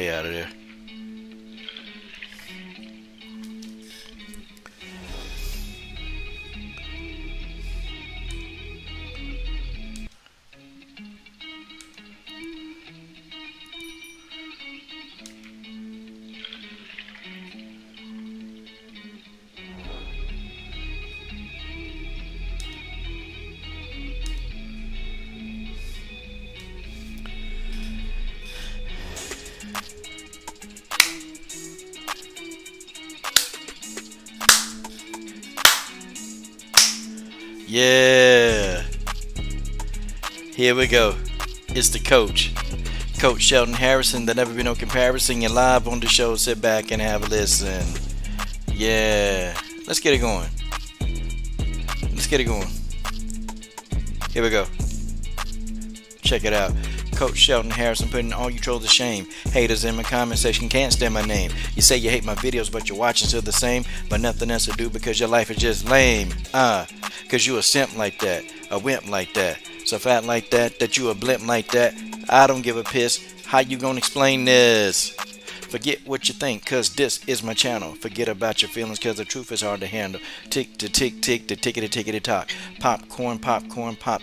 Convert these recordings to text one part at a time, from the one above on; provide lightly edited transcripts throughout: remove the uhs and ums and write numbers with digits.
Stay out of there. Yeah. Here we go. It's the coach. Coach Sheldon Harrison. There never be no comparison. You're live on the show. Sit back and have a listen. Yeah. Let's get it going. Let's get it going. Here we go. Check it out. Coach Sheldon Harrison putting all you trolls to shame. Haters in my comment section can't stand my name. You say you hate my videos, but you're watching still the same. But nothing else to do because your life is just lame. Cause you a simp like that, a wimp like that, so fat like that, that you a blimp like that. I don't give a piss. How you gonna explain this? Forget what you think, cause this is my channel. Forget about your feelings, cause the truth is hard to handle. Tick to tick tick to tickety tickety talk. Popcorn, pop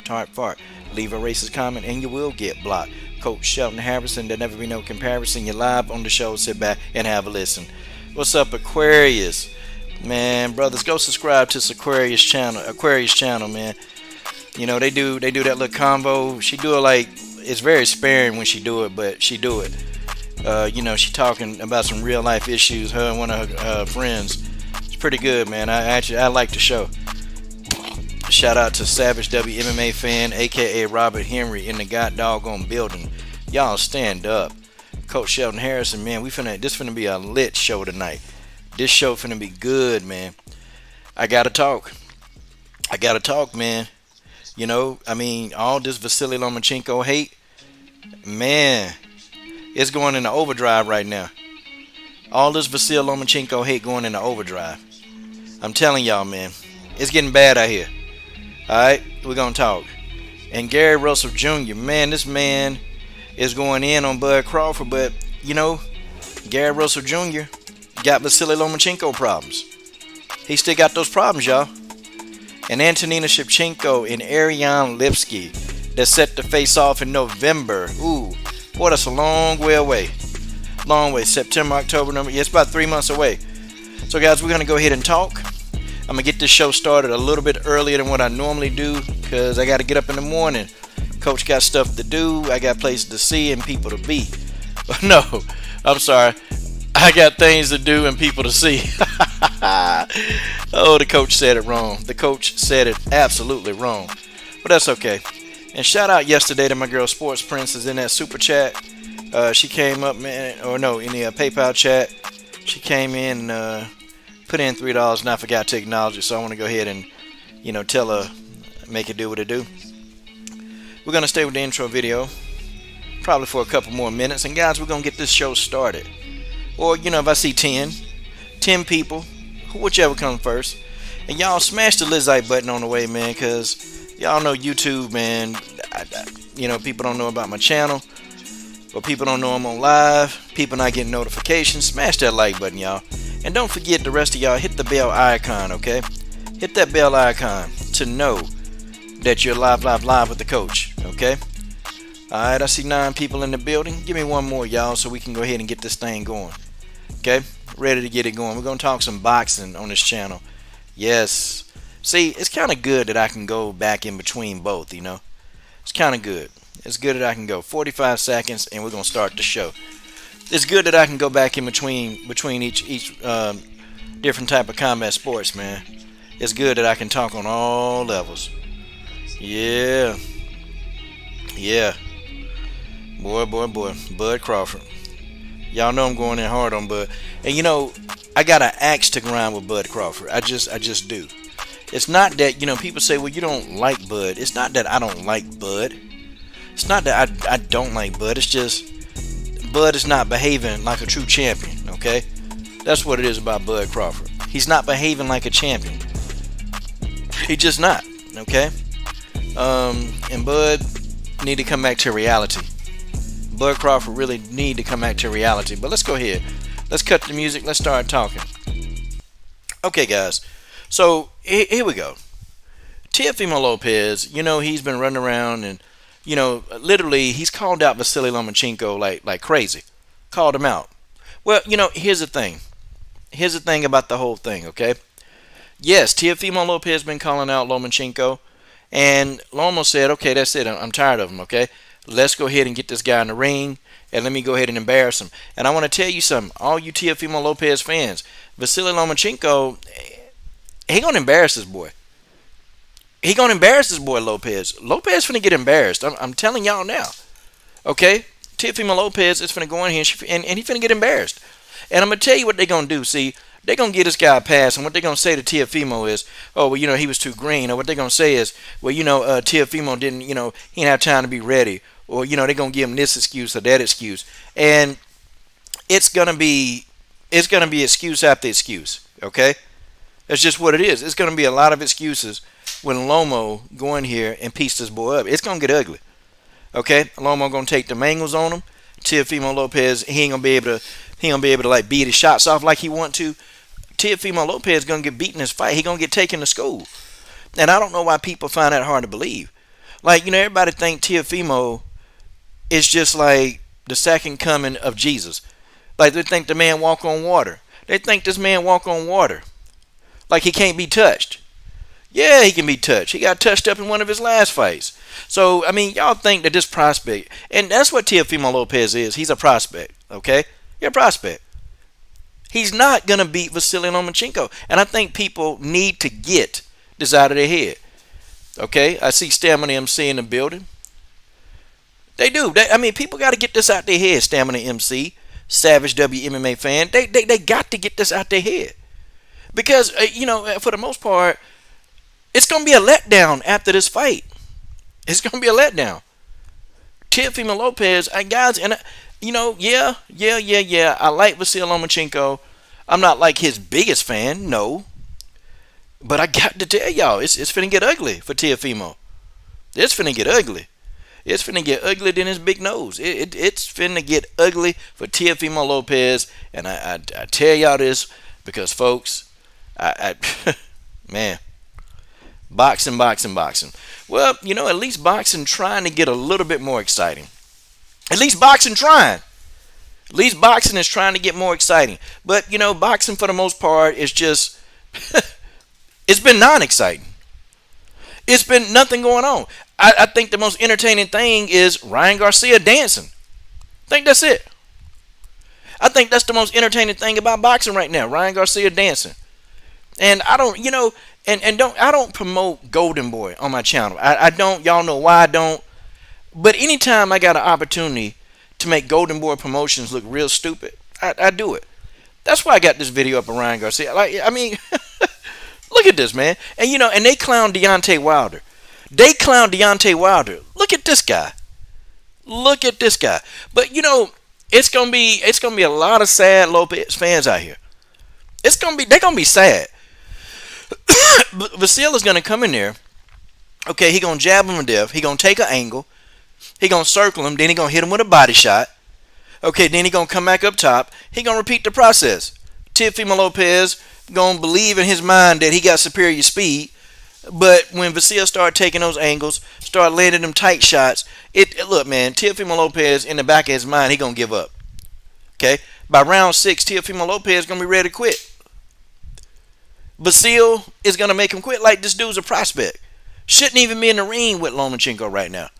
tart fart. Leave a racist comment and you will get blocked. Coach Sheldon Harrison, there never be no comparison. You're live on the show. Sit back and have a listen. What's up, Aquarius? Man, brothers, go subscribe to Aquarius channel, man. You know, they do that little convo. She do it like, it's very sparing when she do it, but she do it. You know, she talking about some real life issues, her and one of her friends. It's pretty good, man. I like the show. Shout out to Savage W MMA fan, aka Robert Henry, in the god doggone building. Y'all stand up. Coach Sheldon Harrison, man, this finna be a lit show tonight. This show finna be good, man. I gotta talk, man. You know, I mean, all this Vasily Lomachenko hate, man, it's going into overdrive right now. All this Vasily Lomachenko hate going into overdrive. I'm telling y'all, man, it's getting bad out here. Alright, we're gonna talk. And Gary Russell Jr., man, this man is going in on Bud Crawford, but, you know, Gary Russell Jr. got Vasily Lomachenko problems. He still got those problems, y'all. And Antonina Shevchenko and Ariane Lipski that's set to face off in November. Ooh, boy, that's a long way away. Long way. September, October, November. Yeah, it's about 3 months away. So, guys, we're going to go ahead and talk. I'm going to get this show started a little bit earlier than what I normally do because I got to get up in the morning. Coach got stuff to do. I got places to see and people to be. But no, I'm sorry. I got things to do and people to see. Oh, the coach said it wrong. The coach said it absolutely wrong. But that's okay. And shout out yesterday to my girl Sports Princess in that super chat. She came up, man, in the PayPal chat. She came in and put in $3 and I forgot to acknowledge it. So I want to go ahead and, you know, tell her, make it do what it do. We're going to stay with the intro video probably for a couple more minutes. And guys, we're going to get this show started. Or, you know, if I see 10 people, whichever comes first. And y'all smash the Lizite button on the way, man, because y'all know YouTube, man. You know, people don't know about my channel. Or people don't know I'm on live. People not getting notifications. Smash that like button, y'all. And don't forget the rest of y'all, hit the bell icon, okay? Hit that bell icon to know that you're live with the coach, okay? Alright, I see 9 people in the building. Give me one more, y'all, so we can go ahead and get this thing going. Okay? Ready to get it going. We're going to talk some boxing on this channel. Yes. See, it's kind of good that I can go back in between both, you know? It's kind of good. It's good that I can go 45 seconds and we're going to start the show. It's good that I can go back in between each different type of combat sports, man. It's good that I can talk on all levels. Yeah. Yeah. Boy. Bud Crawford. Y'all know I'm going in hard on Bud. And you know, I got an axe to grind with Bud Crawford. I just do. It's not that, you know, people say, well, you don't like Bud. It's not that I don't like Bud. It's not that I don't like Bud. It's just Bud is not behaving like a true champion, okay? That's what it is about Bud Crawford. He's not behaving like a champion. He's just not, okay? And Bud need to come back to reality. Bud Crawford really need to come back to reality. But let's go ahead. Let's cut the music. Let's start talking. Okay, guys. So here we go. Teofimo Lopez, he's been running around and, literally he's called out Vasily Lomachenko like crazy. Called him out. Well, here's the thing. Here's the thing about the whole thing, okay? Yes, Teofimo Lopez been calling out Lomachenko. And Loma said, okay, that's it. I'm tired of him, okay? Let's go ahead and get this guy in the ring, and let me go ahead and embarrass him. And I want to tell you something, all you Teofimo Lopez fans, Vasily Lomachenko, he going to embarrass this boy. He going to embarrass this boy, Lopez. Lopez finna get embarrassed. I'm telling y'all now, okay? Teofimo Lopez is finna go in here, and he finna get embarrassed. And I'm going to tell you what they going to do. See, they're going to give this guy a pass, and what they're going to say to Teofimo is, oh, well, he was too green. Or what they're going to say is, well, Teofimo didn't, he didn't have time to be ready. Or, they're going to give him this excuse or that excuse. And it's going to be excuse after excuse, okay? That's just what it is. It's going to be a lot of excuses when Lomo go in here and piece this boy up. It's going to get ugly, okay? Lomo going to take the angles on him. Teofimo Lopez, he ain't gonna be able to like beat his shots off like he want to. Teofimo Lopez gonna get beaten in his fight. He gonna get taken to school. And I don't know why people find that hard to believe. Like, everybody think Teofimo is just like the second coming of Jesus. Like, they think the man walk on water. They think this man walk on water. Like he can't be touched. Yeah, he can be touched. He got touched up in one of his last fights. So, y'all think that this prospect, and that's what Teofimo Lopez is. He's a prospect, okay? You're a prospect. He's not going to beat Vasily Lomachenko. And I think people need to get this out of their head, okay? I see Stamina MC in the building. They do. People got to get this out their head, Stamina MC, Savage WMMA fan. They got to get this out their head. Because, for the most part, it's going to be a letdown after this fight. It's going to be a letdown. Teofimo Lopez, guys, and yeah. I like Vasily Lomachenko. I'm not like his biggest fan, no. But I got to tell y'all, it's finna get ugly for Teofimo. It's finna get ugly. It's finna get uglier than his big nose. It's finna get ugly for Teofimo Lopez. And I tell y'all this because, folks, man. Boxing. Well, at least boxing trying to get a little bit more exciting. At least boxing trying. At least boxing is trying to get more exciting. But, boxing for the most part is just, it's been non-exciting. It's been nothing going on. I think the most entertaining thing is Ryan Garcia dancing. I think that's it. I think that's the most entertaining thing about boxing right now. Ryan Garcia dancing. And I don't, I don't promote Golden Boy on my channel. I don't. Y'all know why I don't. But anytime I got an opportunity to make Golden Boy promotions look real stupid, I do it. That's why I got this video up of Ryan Garcia. Look at this, man. And and they clown Deontay Wilder. Look at this guy. But it's gonna be a lot of sad Lopez fans out here. They're gonna be sad. Vasily's gonna come in there. Okay, he gonna jab him to death. He gonna take an angle. He gonna circle him. Then he gonna hit him with a body shot. Okay, then he gonna come back up top. He gonna repeat the process. Teofimo Lopez gonna believe in his mind that he got superior speed. But when Vasily start taking those angles, start landing them tight shots, look, man, Teofimo Lopez in the back of his mind, he gonna give up. Okay, by round 6, Teofimo Lopez gonna be ready to quit. Vasily is going to make him quit. Like, this dude's a prospect. Shouldn't even be in the ring with Lomachenko right now.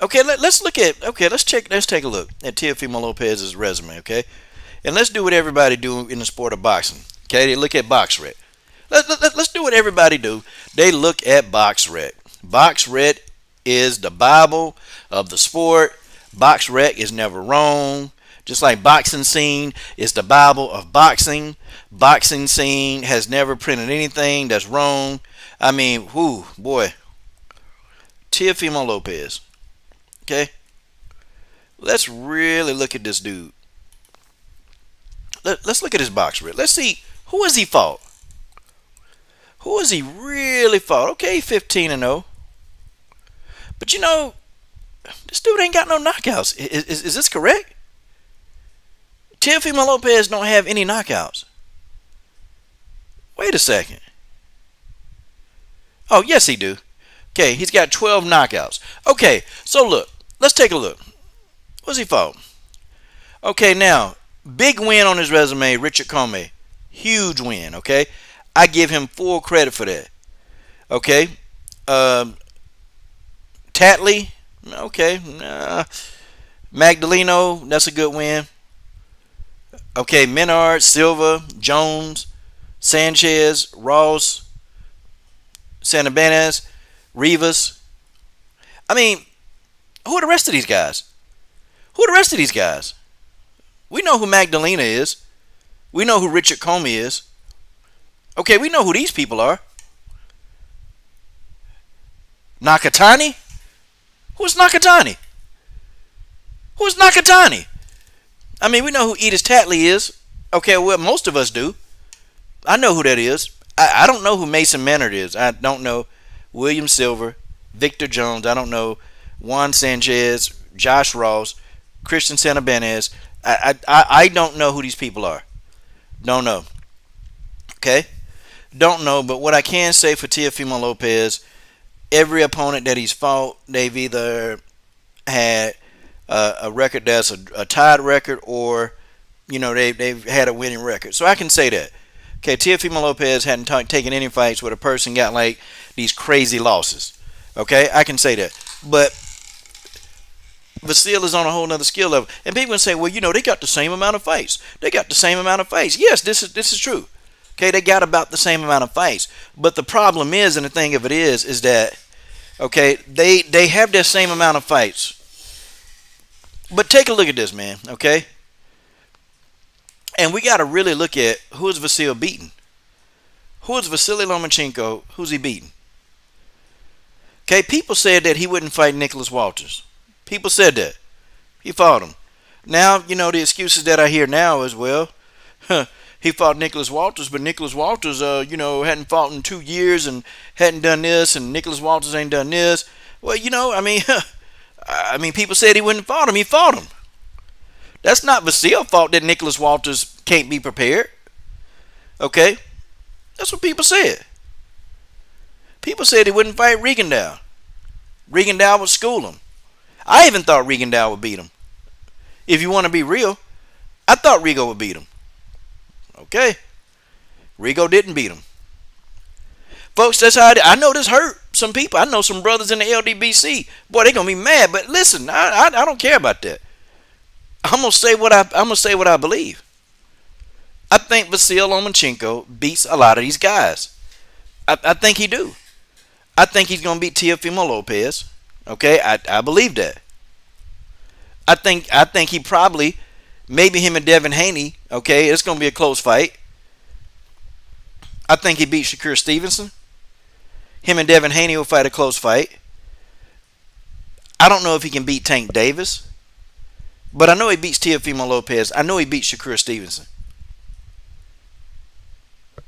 Okay, let's take a look at Teofimo Lopez's resume, okay? And let's do what everybody do in the sport of boxing. Okay, they look at BoxRec. Let's do what everybody do. They look at BoxRec. BoxRec is the Bible of the sport. BoxRec is never wrong. Just like Boxing Scene is the Bible of boxing. Boxing Scene has never printed anything that's wrong. Boy. Teofimo Lopez. Okay? Let's really look at this dude. Let's look at his BoxRec. Let's see, who has he fought? Who has he really fought? Okay, 15-0. But This dude ain't got no knockouts. Is this correct? Teofimo Lopez don't have any knockouts. Wait a second. Oh, yes, he do. Okay, he's got 12 knockouts. Okay, so look. Let's take a look. What's he fought? Okay, now, big win on his resume, Richard Comey. Huge win, okay? I give him full credit for that. Okay? Tatley, okay. Magdaleno, that's a good win. Okay, Menard, Silva, Jones, Sanchez, Ross, Santibanez, Rivas. I mean, who are the rest of these guys? Who are the rest of these guys? We know who Magdalena is. We know who Richard Comey is. Okay, we know who these people are. Nakatani? Who's Nakatani? Who's Nakatani? I mean, we know who Edis Tatley is. Okay, well, most of us do. I know who that is. I don't know who Mason Menard is. I don't know William Silver, Victor Jones. I don't know Juan Sanchez, Josh Ross, Christian Santibanez. I don't know who these people are. Don't know. Okay? Don't know, but what I can say for Teofimo Lopez, every opponent that he's fought, they've either had a record that's a tied record or, they've had a winning record. So I can say that. Okay, Teofimo Lopez hadn't taken any fights where a person got like these crazy losses. Okay, I can say that. But Vasil is on a whole nother skill level. And people can say, well, they got the same amount of fights. They got the same amount of fights. Yes, this is true. Okay, they got about the same amount of fights. But the problem is, and the thing of it is that, okay, they have their same amount of fights. But take a look at this, man, okay? And we got to really look at who is Vasil beating. Who is Vasily Lomachenko? Who's he beating? Okay, people said that he wouldn't fight Nicholas Walters. People said that. He fought him. Now, the excuses that I hear now is, well, he fought Nicholas Walters, but Nicholas Walters, hadn't fought in 2 years and hadn't done this, and Nicholas Walters ain't done this. Well, I mean, people said he wouldn't fight him. He fought him. That's not Vasil's fault that Nicholas Walters can't be prepared. Okay? That's what people said. People said he wouldn't fight Rigondeaux. Rigondeaux would school him. I even thought Rigondeaux would beat him. If you want to be real, I thought Rigo would beat him. Okay? Rigo didn't beat him. Folks, that's how I know this hurt some people. I know some brothers in the LDBC. Boy, they're going to be mad. But listen, I don't care about that. I'm gonna say what I believe. I think Vasil Lomachenko beats a lot of these guys. I think he do. I think he's gonna beat Teofimo Lopez. Okay, I believe that. I think he probably, maybe him and Devin Haney. Okay, it's gonna be a close fight. I think he beats Shakur Stevenson. Him and Devin Haney will fight a close fight. I don't know if he can beat Tank Davis. But I know he beats Teofimo Lopez. I know he beats Shakur Stevenson.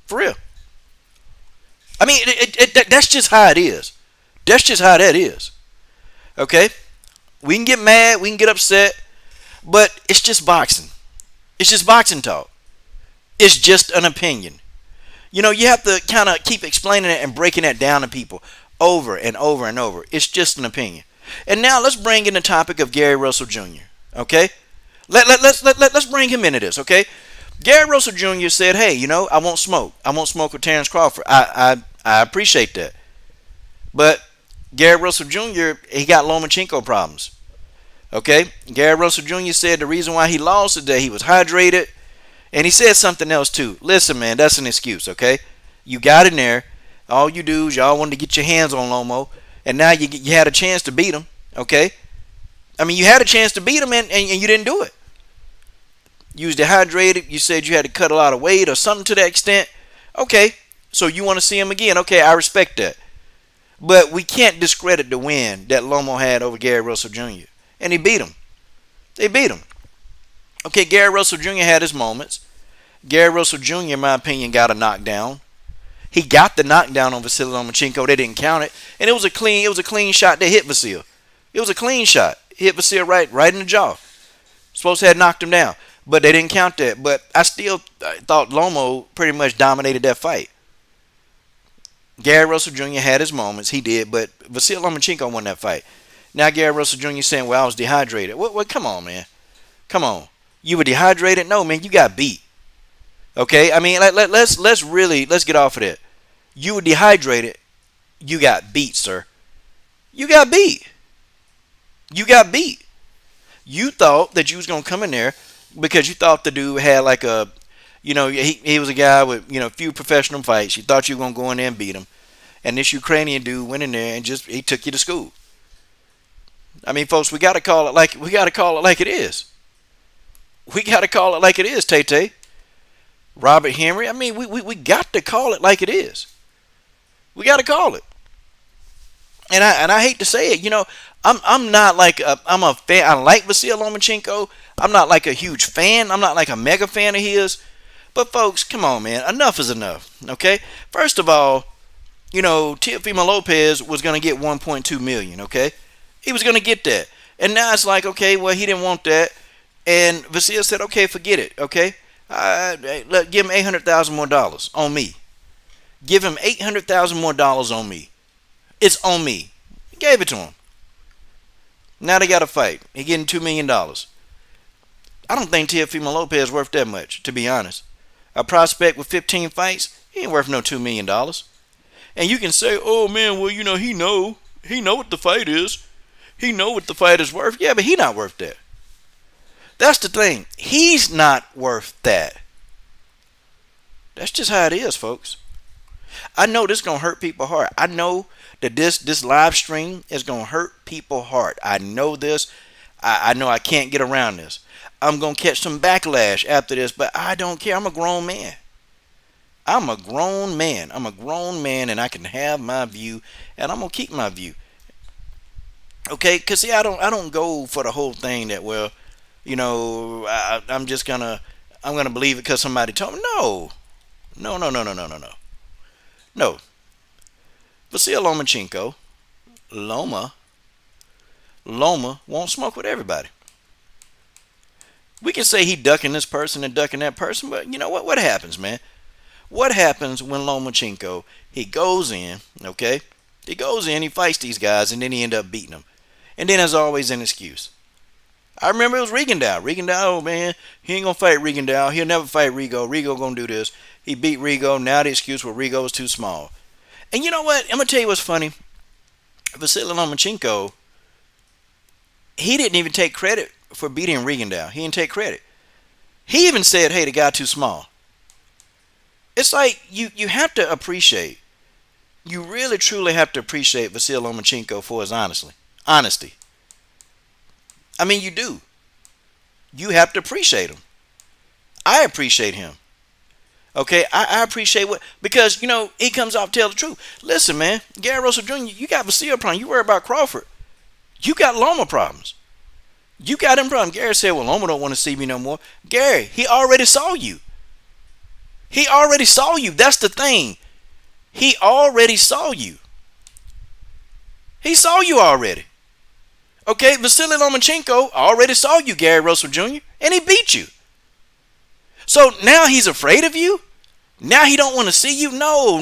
For real. I mean, that's just how it is. That's just how that is. Okay? We can get mad. We can get upset. But it's just boxing. It's just boxing talk. It's just an opinion. You have to kind of keep explaining it and breaking that down to people over and over and over. It's just an opinion. And now let's bring in the topic of Gary Russell Jr. Okay, let's bring him into this. Okay, Gary Russell Jr. said, "Hey, I won't smoke. I won't smoke with Terrence Crawford. I appreciate that." But Gary Russell Jr. he got Lomachenko problems. Okay, Gary Russell Jr. said the reason why he lost is that he was hydrated, and he said something else too. Listen, man, that's an excuse. Okay, you got in there. All you do is y'all wanted to get your hands on Lomo, and now you had a chance to beat him. Okay. I mean, you had a chance to beat him, and you didn't do it. You was dehydrated. You said you had to cut a lot of weight or something to that extent. Okay, so you want to see him again. Okay, I respect that. But we can't discredit the win that Lomo had over Gary Russell Jr. And he beat him. They beat him. Okay, Gary Russell Jr. had his moments. Gary Russell Jr., in my opinion, got a knockdown. He got the knockdown on Vasily Lomachenko. They didn't count it. And it was a clean shot that hit Vasil. It was a clean shot. He hit Vasil right in the jaw. Supposed to have knocked him down, but they didn't count that. But I still thought Loma pretty much dominated that fight. Gary Russell Jr. had his moments. He did, but Vasil Lomachenko won that fight. Now Gary Russell Jr. saying, well, I was dehydrated. What? Come on, man. Come on. You were dehydrated? No, man, you got beat. Okay? I mean, let's get off of that. You were dehydrated. You got beat, sir. You got beat. You got beat. You thought that you was going to come in there because you thought the dude had like a, he was a guy with, a few professional fights. You thought you were going to go in there and beat him. And this Ukrainian dude went in there and he took you to school. I mean, folks, we got to call it like it is. We got to call it like it is, Tay. Robert Henry. I mean, we got to call it like it is. We got to call it. And I hate to say it, I'm not like I'm a fan. I like Vasil Lomachenko. I'm not like a huge fan. I'm not like a mega fan of his. But folks, come on, man. Enough is enough. Okay. First of all, Teofimo Lopez was gonna get 1.2 million. Okay, he was gonna get that, and now it's like, okay, well, he didn't want that, and Vasil said, okay, forget it. Okay, give him $800,000 more on me. Give him $800,000 more on me. It's on me. He gave it to him. Now they got to fight. He getting $2 million. I don't think Teofimo Lopez is worth that much, to be honest. A prospect with 15 fights, he ain't worth no $2 million. And you can say, oh man, well, he know what the fight is. He know what the fight is worth. Yeah, but he not worth that. That's the thing. He's not worth that. That's just how it is, folks. I know this is going to hurt people's heart. I know that this live stream is going to hurt people's heart. I know this. I know I can't get around this. I'm going to catch some backlash after this, but I don't care. I'm a grown man. I'm a grown man. I'm a grown man, and I can have my view, and I'm going to keep my view. Okay? Because, see, I don't go for the whole thing that, well, I'm going to believe it because somebody told me. No. No. Vasil Lomachenko, Loma won't smoke with everybody. We can say he ducking this person and ducking that person, but you know what? What happens, man? What happens when Lomachenko, he goes in, okay? He goes in, he fights these guys, and then he end up beating them. And then there's always an excuse. I remember it was Rigondeaux. Oh, man, he ain't going to fight Rigondeaux. He'll never fight Rigo. Rigo going to do this. He beat Rigo. Now the excuse was Rigo was too small. And you know what? I'm going to tell you what's funny. Vasil Lomachenko, he didn't even take credit for beating Rigondeaux. He didn't take credit. He even said, hey, the guy too small. It's like you have to appreciate. You really, truly have to appreciate Vasil Lomachenko for his honesty. I mean, you do. You have to appreciate him. I appreciate him. Okay, I appreciate because, he comes out to tell the truth. Listen, man, Gary Russell Jr., you got Vasil problem. You worry about Crawford. You got Loma problems. You got him problem. Gary said, well, Loma don't want to see me no more. Gary, he already saw you. He already saw you. That's the thing. He already saw you. He saw you already. Okay, Vasily Lomachenko already saw you, Gary Russell Jr., and he beat you. So now he's afraid of you? Now he don't want to see you? No.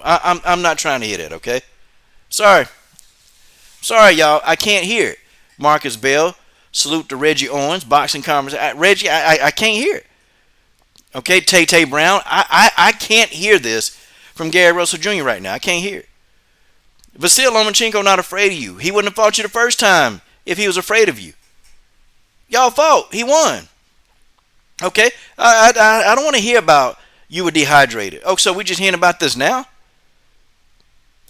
I'm not trying to hear that, okay? Sorry, y'all. I can't hear it. Marcus Bell, salute to Reggie Owens, boxing conversation. Reggie, I can't hear it. Okay, Tay Brown, I can't hear this from Gary Russell Jr. right now. I can't hear it. Vasil Lomachenko not afraid of you. He wouldn't have fought you the first time if he was afraid of you. Y'all fought. He won. Okay? I don't want to hear about you were dehydrated. Oh, so we just hearing about this now?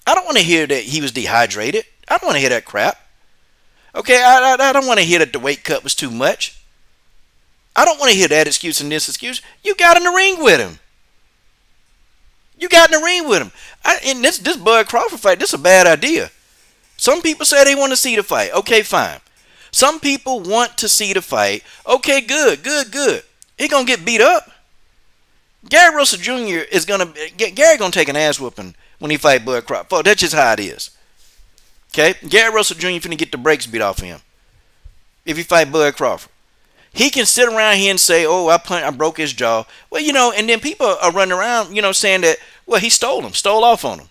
I don't want to hear that he was dehydrated. I don't want to hear that crap. Okay? I don't want to hear that the weight cut was too much. I don't want to hear that excuse and this excuse. You got in the ring with him. And this Bud Crawford fight, this is a bad idea. Some people say they want to see the fight. Okay, fine. Some people want to see the fight. Okay, good. He gonna get beat up. Gary Russell Jr. Gary gonna take an ass whooping when he fight Bud Crawford. That's just how it is. Okay? Gary Russell Jr. finna get the brakes beat off of him if he fight Bud Crawford. He can sit around here and say, oh, I broke his jaw. Well, and then people are running around, saying that, well, he stole off on him.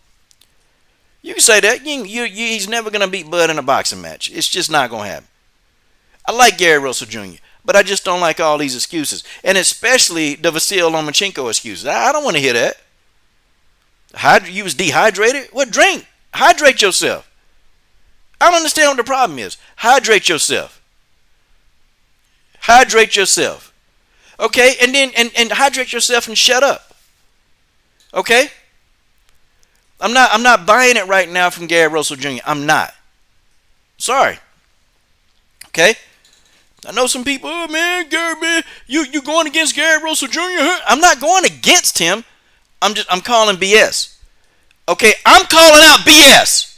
You can say that. He's never going to beat Bud in a boxing match. It's just not going to happen. I like Gary Russell Jr., but I just don't like all these excuses. And especially the Vasil Lomachenko excuses. I don't want to hear that. You was dehydrated? Well, drink. Hydrate yourself. I don't understand what the problem is. Hydrate yourself. Hydrate yourself. Okay? And then and hydrate yourself and shut up. Okay? I'm not buying it right now from Gary Russell Jr. I'm not. Sorry. Okay? I know some people, oh man, Gary, man, you going against Gary Russell Jr. I'm not going against him. I'm calling BS. Okay? I'm calling out BS.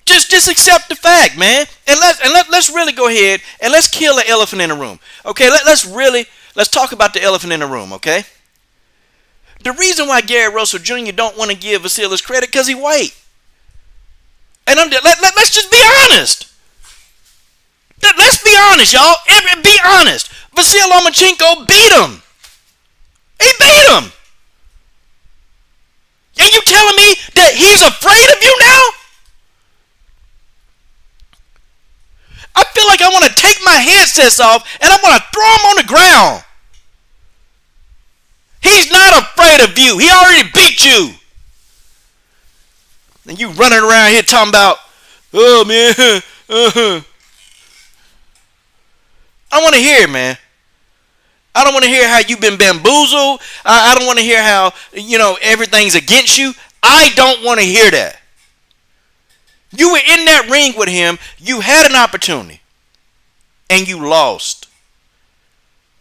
Just accept the fact, man, and let's really go ahead and let's kill the elephant in the room. Okay, let's talk about the elephant in the room. Okay, the reason why Gary Russell Jr. don't want to give Vasil credit because he white, and let's just be honest. Let's be honest, y'all. Be honest. Vasil Lomachenko beat him. He beat him, and you telling me that he's afraid of you now? I feel like I want to take my headsets off and I want to throw them on the ground. He's not afraid of you. He already beat you. And you running around here talking about, oh man, I want to hear it, man. I don't want to hear how you've been bamboozled. I don't want to hear how, everything's against you. I don't want to hear that. You were in that ring with him. You had an opportunity. And you lost.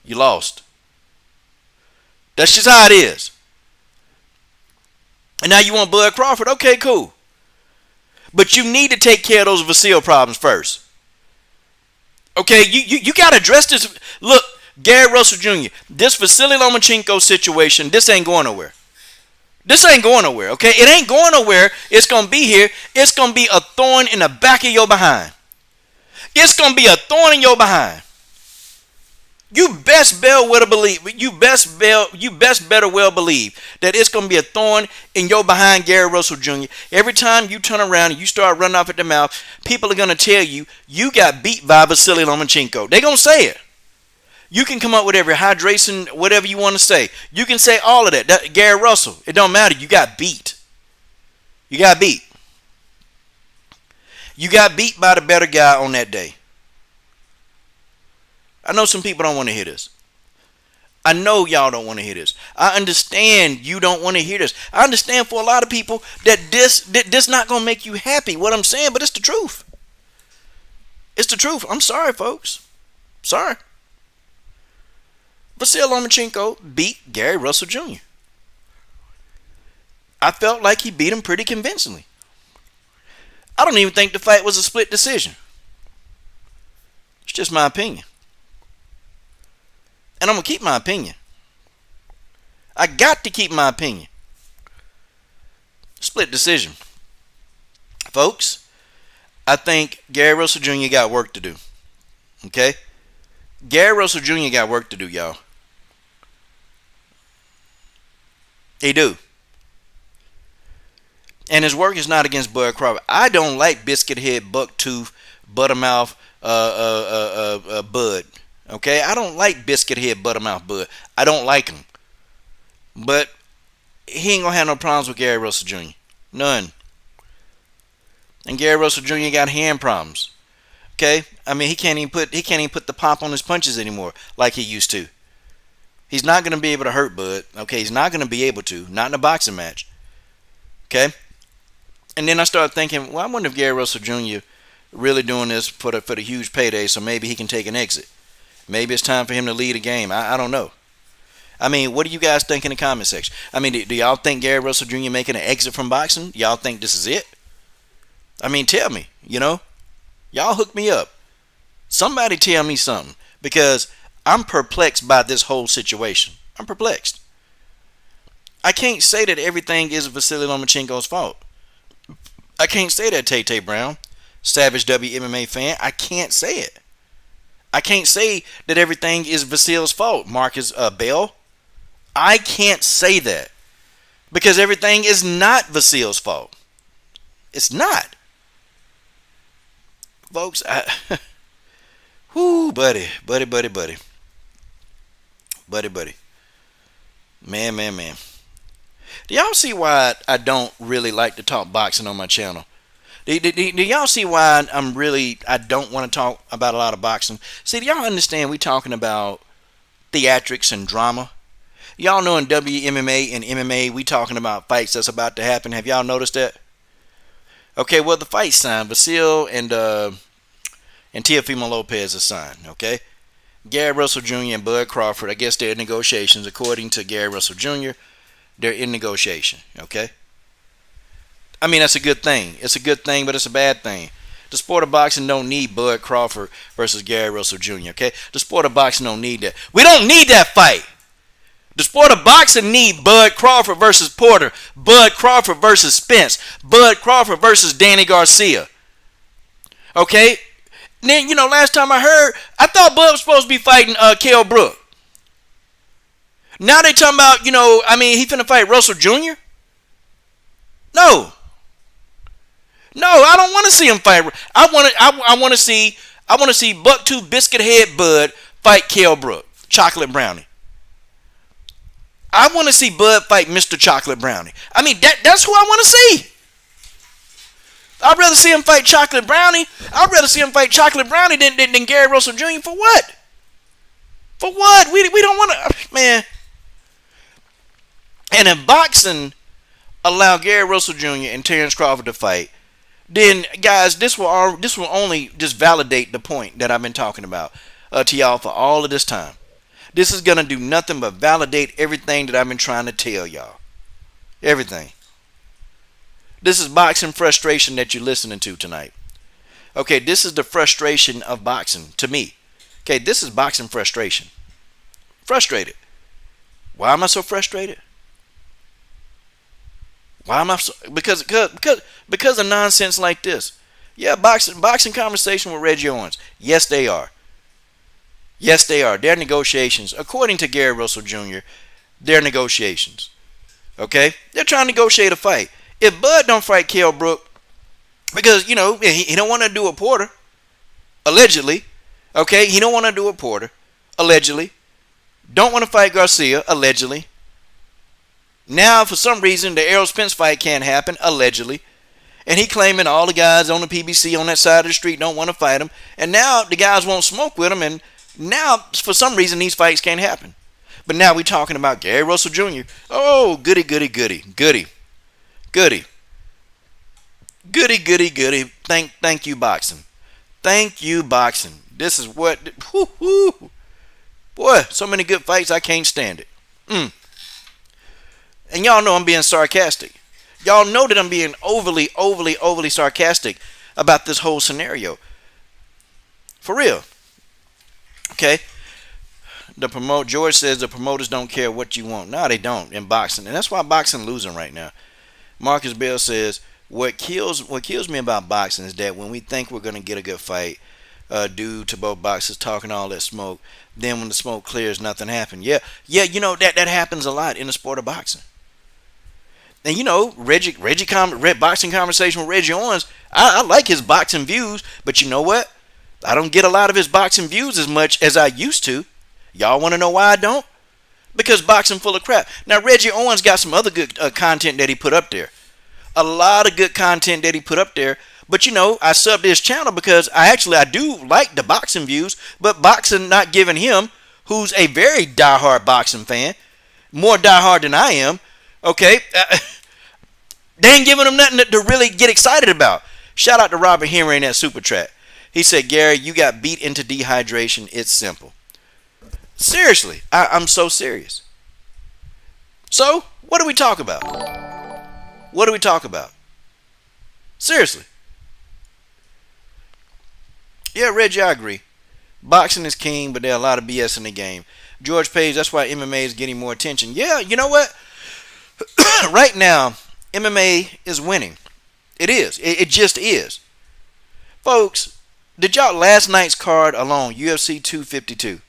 You lost. That's just how it is. And now you want Bud Crawford. Okay, cool. But you need to take care of those Vasil problems first. Okay, you got to address this. Look, Gary Russell Jr., this Vasily Lomachenko situation, this ain't going nowhere. This ain't going nowhere, okay? It ain't going nowhere. It's going to be here. It's going to be a thorn in the back of your behind. It's going to be a thorn in your behind. You best better well believe that it's going to be a thorn in your behind, Gary Russell Jr. Every time you turn around and you start running off at the mouth, people are going to tell you got beat by Vasily Lomachenko. They're going to say it. You can come up with every hydration, whatever you want to say. You can say all of that. Gary Russell, it don't matter. You got beat. You got beat. You got beat by the better guy on that day. I know some people don't want to hear this. I know y'all don't want to hear this. I understand you don't want to hear this. I understand for a lot of people that this not going to make you happy, what I'm saying, but it's the truth. It's the truth. I'm sorry, folks. Sorry. Vasil Lomachenko beat Gary Russell Jr. I felt like he beat him pretty convincingly. I don't even think the fight was a split decision. It's just my opinion. And I'm going to keep my opinion. I got to keep my opinion. Split decision. Folks, I think Gary Russell Jr. got work to do. Okay? Gary Russell Jr. got work to do, y'all. He do. And his work is not against Bud Crawford. I don't like biscuit head, bucktooth, buttermouth, Bud. Okay? I don't like biscuit head, buttermouth Bud. I don't like him. But he ain't gonna have no problems with Gary Russell Jr. None. And Gary Russell Jr. got hand problems. Okay? I mean, he can't even put the pop on his punches anymore like he used to. He's not going to be able to hurt Bud. Okay? He's not going to be able to. Not in a boxing match. Okay? And then I started thinking, well, I wonder if Gary Russell Jr. really doing this for the huge payday, so maybe he can take an exit. Maybe it's time for him to lead a game. I don't know. I mean, what do you guys think in the comment section? I mean, do y'all think Gary Russell Jr. making an exit from boxing? Y'all think this is it? I mean, tell me, Y'all hook me up. Somebody tell me something. Because I'm perplexed by this whole situation. I'm perplexed. I can't say that everything is Vasily Lomachenko's fault. I can't say that, Tay Brown. Savage WMMA fan. I can't say it. I can't say that everything is Vasil's fault. Marcus Bell. I can't say that. Because everything is not Vasil's fault. It's not. Folks, whoo, buddy. Man. Do y'all see why I don't really like to talk boxing on my channel? Do y'all see why I don't want to talk about a lot of boxing? See, do y'all understand we talking about theatrics and drama? Y'all know in WMMA and MMA we talking about fights that's about to happen. Have y'all noticed that? Okay, well the fight signed. Vasil and Teofimo Lopez are signed. Okay, Gary Russell Jr. and Bud Crawford. I guess they're in negotiations. According to Gary Russell Jr., they're in negotiation. Okay. I mean, that's a good thing. It's a good thing, but it's a bad thing. The sport of boxing don't need Bud Crawford versus Gary Russell Jr., okay? The sport of boxing don't need that. We don't need that fight. The sport of boxing need Bud Crawford versus Porter, Bud Crawford versus Spence, Bud Crawford versus Danny Garcia. Okay? Then, last time I heard, I thought Bud was supposed to be fighting Kell Brook. Now they talking about, he finna fight Russell Jr.? No, I don't want to see him fight. I want to see Buck-Tooth Biscuit Head Bud fight Kell Brook, Chocolate Brownie. I want to see Bud fight Mr. Chocolate Brownie. I mean, that's who I want to see. I'd rather see him fight Chocolate Brownie. I'd rather see him fight Chocolate Brownie than Gary Russell Jr. For what? For what? We don't want to, man. And if boxing allow Gary Russell Jr. and Terrence Crawford to fight, then guys, this will only just validate the point that I've been talking about to y'all for all of this time. This is gonna do nothing but validate everything that I've been trying to tell y'all. Everything. This is boxing frustration that you're listening to tonight. Okay, this is the frustration of boxing to me. Okay, this is boxing frustration. Frustrated. Why am I so frustrated? Why am I so? Because of nonsense like this. Yeah, boxing conversation with Reggie Owens. Yes, they are. Yes, they are. They're negotiations. According to Gary Russell Jr., they're negotiations. Okay? They're trying to negotiate a fight. If Bud don't fight Kell Brook, because, he don't want to do a Porter, allegedly. Okay? He don't want to do a Porter, allegedly. Don't want to fight Garcia, allegedly. Now, for some reason, the Errol Spence fight can't happen, allegedly. And he claiming all the guys on the PBC on that side of the street don't want to fight him. And now the guys won't smoke with him. And now, for some reason, these fights can't happen. But now we're talking about Gary Russell Jr. Oh, goody. Thank you, boxing. Thank you, boxing. This is what... Boy, so many good fights, I can't stand it. And y'all know I'm being sarcastic. Y'all know that I'm being overly sarcastic about this whole scenario. For real. Okay? George says the promoters don't care what you want. No, they don't in boxing. And that's why boxing losing right now. Marcus Bell says, what kills me about boxing is that when we think we're going to get a good fight, due to both boxers talking all that smoke, then when the smoke clears, nothing happened. Yeah, that happens a lot in the sport of boxing. And boxing conversation with Reggie Owens, I like his boxing views, but you know what? I don't get a lot of his boxing views as much as I used to. Y'all want to know why I don't? Because boxing full of crap. Now, Reggie Owens got some other good content that he put up there. A lot of good content that he put up there. But, I subbed his channel because I do like the boxing views, but boxing not giving him, who's a very diehard boxing fan, more diehard than I am, okay? They ain't giving him nothing to really get excited about. Shout out to Robert Henry in that super chat. He said, Gary, you got beat into dehydration. It's simple. Seriously, I'm so serious. So, what do we talk about? What do we talk about? Seriously. Yeah, Reggie, I agree. Boxing is king, but there are a lot of BS in the game. George Page, that's why MMA is getting more attention. Yeah, you know what? Right now, MMA is winning. It is. It just is. Folks, did y'all last night's card alone, UFC 252?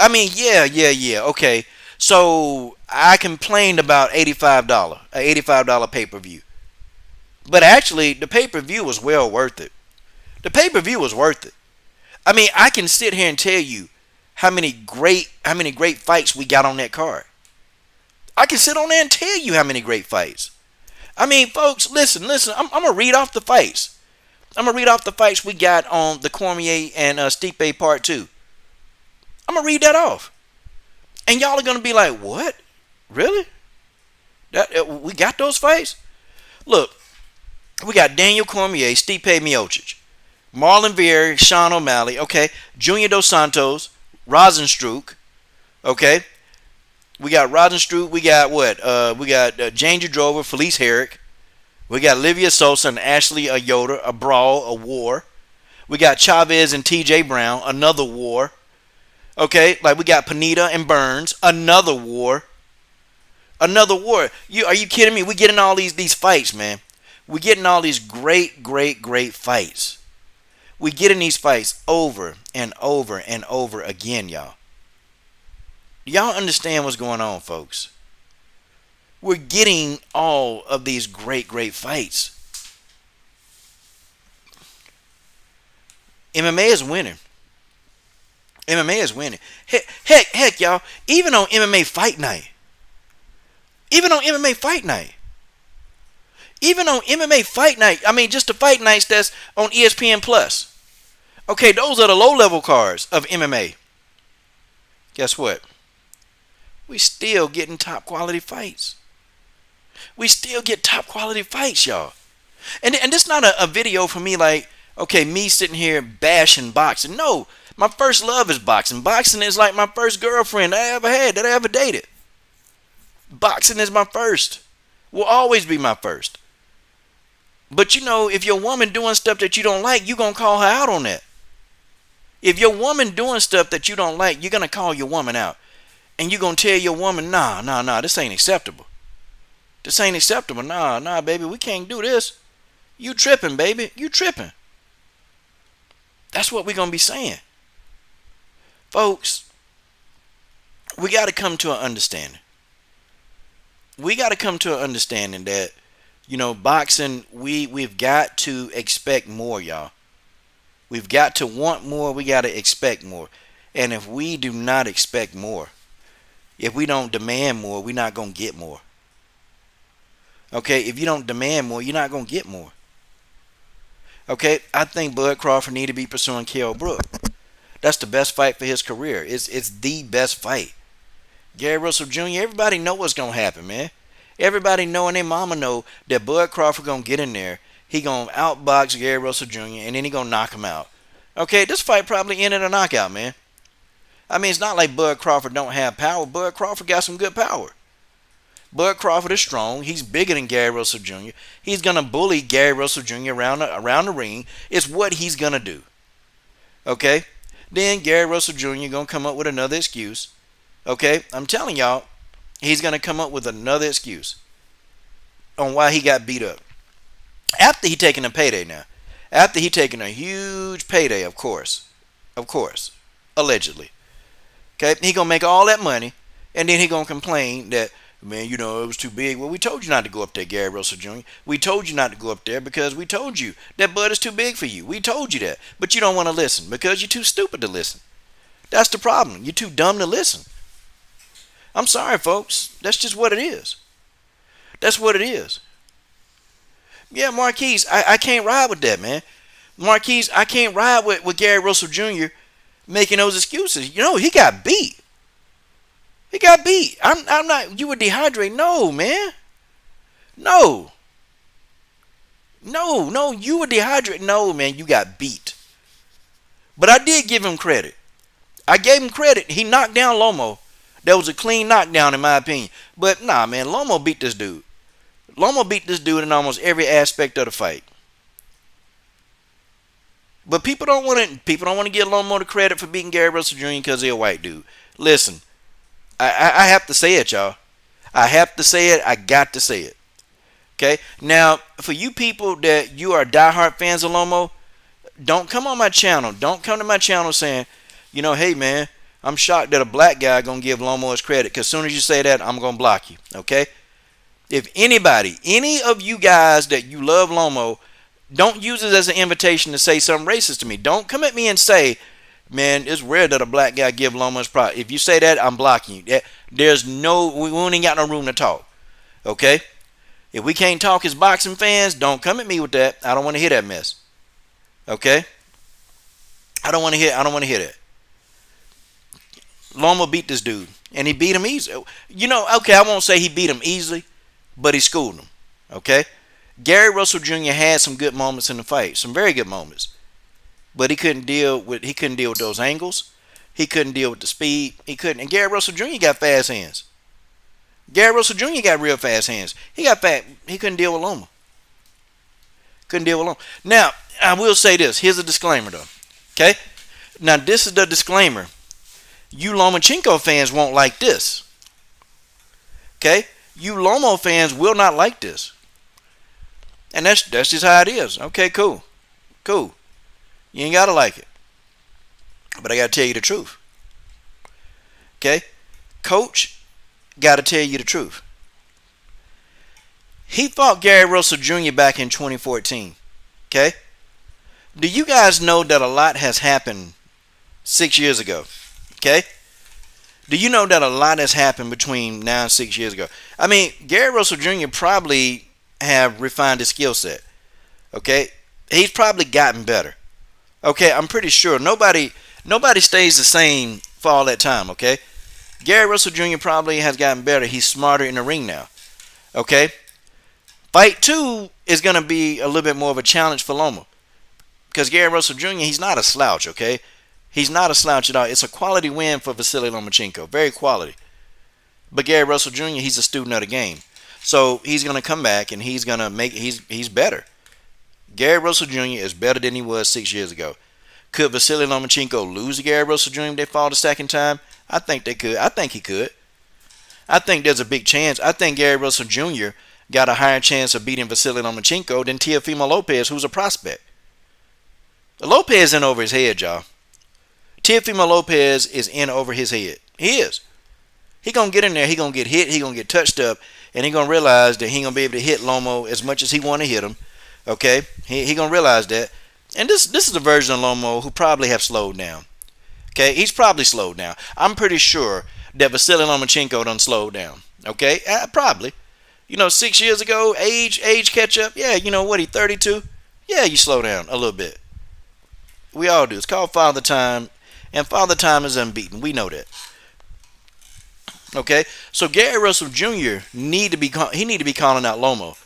I mean, yeah. Okay. So I complained about $85 pay-per-view. But actually, the pay-per-view was well worth it. The pay-per-view was worth it. I mean, I can sit here and tell you how many great fights we got on that card. I can sit on there and tell you how many great fights. I mean, folks, listen. I'm gonna read off the fights. I'm gonna read off the fights we got on the Cormier and Stipe Part 2. I'm gonna read that off, and y'all are gonna be like, "What? Really? That we got those fights?" Look, we got Daniel Cormier, Stipe Miocic, Marlon Vera, Sean O'Malley, okay, Junior Dos Santos, Rozenstruik, okay. We got Rozenstruik. We got what? We got Jane Drover, Felice Herrick. We got Olivia Sosa and Ashley Yoder, a brawl, a war. We got Chavez and T.J. Brown, another war. Okay, like we got Pineda and Burns, another war. Another war. Are you kidding me? We getting all these fights, man. We getting all these great fights. We getting these fights over and over and over again, y'all. Y'all understand what's going on, folks? We're getting all of these great fights. MMA is winning. MMA is winning. Heck, y'all. Even on MMA Fight Night. Even on MMA Fight Night. I mean, just the fight nights that's on ESPN Plus. Okay, those are the low-level cards of MMA. Guess what? We still getting top quality fights. We still get top quality fights, y'all. And this not a video for me like, okay, me sitting here bashing boxing. No, my first love is boxing. Boxing is like my first girlfriend I ever had, that I ever dated. Boxing is my first. Will always be my first. But you know, if your woman doing stuff that you don't like, you're going to call her out on that. If your woman doing stuff that you don't like, you're going to call your woman out. And you're going to tell your woman, nah, this ain't acceptable. This ain't acceptable. Nah, baby, we can't do this. You tripping, baby. You tripping. That's what we're going to be saying. Folks, we got to come to an understanding. We got to come to an understanding that, you know, boxing, we've got to expect more, y'all. We've got to want more. We got to expect more. And if we do not expect more, if we don't demand more, we're not going to get more. Okay, if you don't demand more, you're not going to get more. Okay, I think Bud Crawford need to be pursuing Kell Brook. That's the best fight for his career. It's the best fight. Gary Russell Jr., everybody know what's going to happen, man. Everybody know and their mama know that Bud Crawford going to get in there. He going to outbox Gary Russell Jr. and then he going to knock him out. Okay, this fight probably ended a knockout, man. I mean, it's not like Bud Crawford don't have power. Bud Crawford got some good power. Bud Crawford is strong. He's bigger than Gary Russell Jr. He's going to bully Gary Russell Jr. around the ring. It's what he's going to do. Okay? Then Gary Russell Jr. going to come up with another excuse. Okay? I'm telling y'all, he's going to come up with another excuse on why he got beat up. After he taking a payday now. After he taking a huge payday, of course. Allegedly. Okay? He going to make all that money, and then he going to complain that, man, you know, it was too big. Well, we told you not to go up there, Gary Russell Jr. We told you not to go up there because we told you that Bud is too big for you. We told you that. But you don't want to listen because you're too stupid to listen. That's the problem. You're too dumb to listen. I'm sorry, folks. That's just what it is. That's what it is. Yeah, Marquise, I can't ride with that, man. Marquise, I can't ride with Gary Russell Jr. making those excuses. You know, he got beat. He got beat. I'm not, you were dehydrated. No, man. No, you were dehydrated. No, man, you got beat. But I did give him credit. I gave him credit. He knocked down Loma. That was a clean knockdown in my opinion. But nah, man, Loma beat this dude. Loma beat this dude in almost every aspect of the fight. But people don't want to give Loma the credit for beating Gary Russell Jr. because he's a white dude. Listen, I have to say it, y'all. I have to say it. I got to say it. Okay. Now, for you people that you are diehard fans of Lomo, don't come on my channel. Don't come to my channel saying, hey man, I'm shocked that a black guy gonna give Lomo his credit. Because as soon as you say that, I'm gonna block you. Okay. If anybody, any of you guys that you love Lomo, don't use it as an invitation to say something racist to me. Don't come at me and say, man, it's rare that a black guy give Loma his props. If you say that, I'm blocking you. There's no, we ain't got no room to talk. Okay? If we can't talk as boxing fans, don't come at me with that. I don't want to hear that mess. Okay? I don't want to hear that. Loma beat this dude, and he beat him easily. Okay, I won't say he beat him easily, but he schooled him. Okay? Gary Russell Jr. had some good moments in the fight, some very good moments. But he couldn't deal with those angles. He couldn't deal with the speed. And Gary Russell Jr. got fast hands. Gary Russell Jr. got real fast hands. He couldn't deal with Loma. Now, I will say this. Here's a disclaimer though. Okay? Now this is the disclaimer. You Lomachenko fans won't like this. Okay? You Lomo fans will not like this. And that's just how it is. Okay, cool. You ain't gotta like it. But I gotta tell you the truth. Okay? Coach gotta tell you the truth. He fought Gary Russell Jr. back in 2014. Okay? Do you guys know that a lot has happened 6 years ago? Okay? Do you know that a lot has happened between now and 6 years ago? I mean, Gary Russell Jr. probably have refined his skill set. Okay? He's probably gotten better. Okay, I'm pretty sure nobody stays the same for all that time, okay? Gary Russell Jr. probably has gotten better. He's smarter in the ring now. Okay? Fight 2 is going to be a little bit more of a challenge for Loma. Because Gary Russell Jr., he's not a slouch, okay? He's not a slouch at all. It's a quality win for Vasily Lomachenko. Very quality. But Gary Russell Jr., he's a student of the game. So he's going to come back and he's going to he's better. Gary Russell Jr. is better than he was 6 years ago. Could Vasily Lomachenko lose to Gary Russell Jr. if they fought a second time? I think they could. I think he could. I think there's a big chance. I think Gary Russell Jr. got a higher chance of beating Vasily Lomachenko than Teofimo Lopez, who's a prospect. Lopez in over his head, y'all. Teofimo Lopez is in over his head. He is. He gonna get in there. He gonna get hit. He gonna get touched up, and he gonna realize that he gonna be able to hit Lomo as much as he want to hit him. Okay, he gonna realize that. And this is a version of Lomo who probably have slowed down. Okay, he's probably slowed down. I'm pretty sure that Vasily Lomachenko done slowed down. Okay, probably. 6 years ago, age catch up. Yeah, you know what? He 32. Yeah, you slow down a little bit. We all do. It's called Father Time, and Father Time is unbeaten. We know that. Okay, so Gary Russell Jr. need to be calling out Lomo.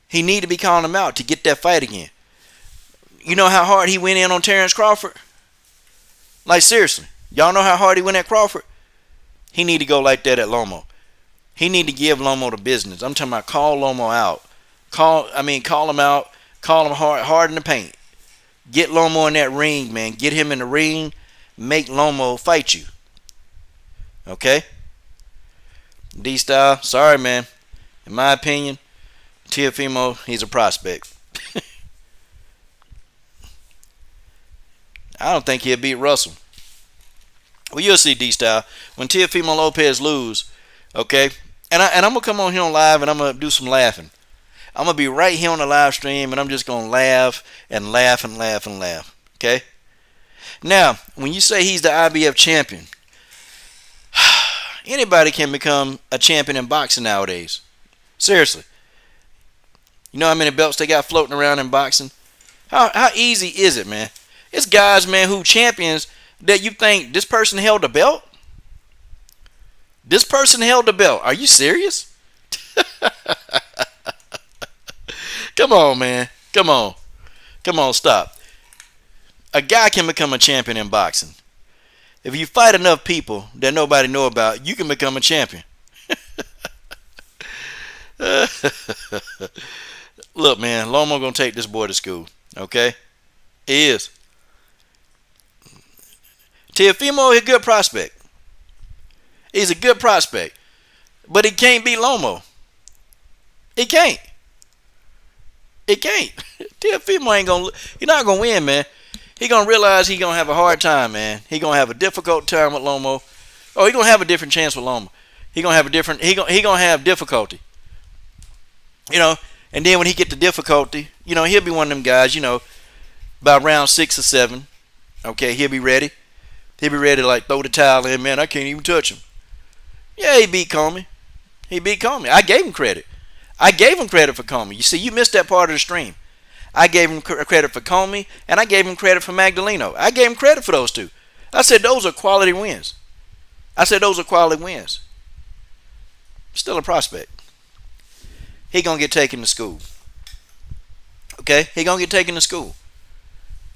He need to be calling him out to get that fight again. You know how hard he went in on Terrence Crawford? Like seriously, y'all know how hard he went at Crawford? He need to go like that at Lomo. He need to give Lomo the business. I'm talking about call Lomo out. Call him out. Call him hard in the paint. Get Lomo in that ring, man. Get him in the ring. Make Lomo fight you. Okay? D-Style, sorry, man. In my opinion, Teofimo, he's a prospect. I don't think he'll beat Russell. Well, you'll see, D-Style. When Teofimo Lopez lose, okay? And I'm going to come on here on live and I'm going to do some laughing. I'm going to be right here on the live stream and I'm just going to laugh and laugh and laugh and laugh. Okay? Now, when you say he's the IBF champion, anybody can become a champion in boxing nowadays. Seriously. You know how many belts they got floating around in boxing? How easy is it, man? It's guys, man, who champions that you think this person held a belt? This person held a belt. Are you serious? Come on, man. Come on, stop. A guy can become a champion in boxing. If you fight enough people that nobody know about, you can become a champion. Look, man, Loma gonna take this boy to school. Okay? He is. Teofimo is a good prospect. He's a good prospect. But he can't beat Lomo. He can't. He can't. Teofimo ain't gonna. He not gonna win, man. He gonna realize he gonna have a hard time, man. He gonna have a difficult time with Loma. Oh, he gonna have a different chance with Loma. He gonna have a different. He gonna have difficulty. You know, and then when he get the difficulty, you know, he'll be one of them guys. You know, by round 6 or 7, okay, he'll be ready. He'll be ready to like throw the towel in. Man, I can't even touch him. Yeah, he beat Comey. He beat Comey. I gave him credit. I gave him credit for Comey. You see, you missed that part of the stream. I gave him credit for Comey, and I gave him credit for Magdaleno. I gave him credit for those two. I said those are quality wins. Still a prospect. He gonna get taken to school. Okay, he gonna get taken to school.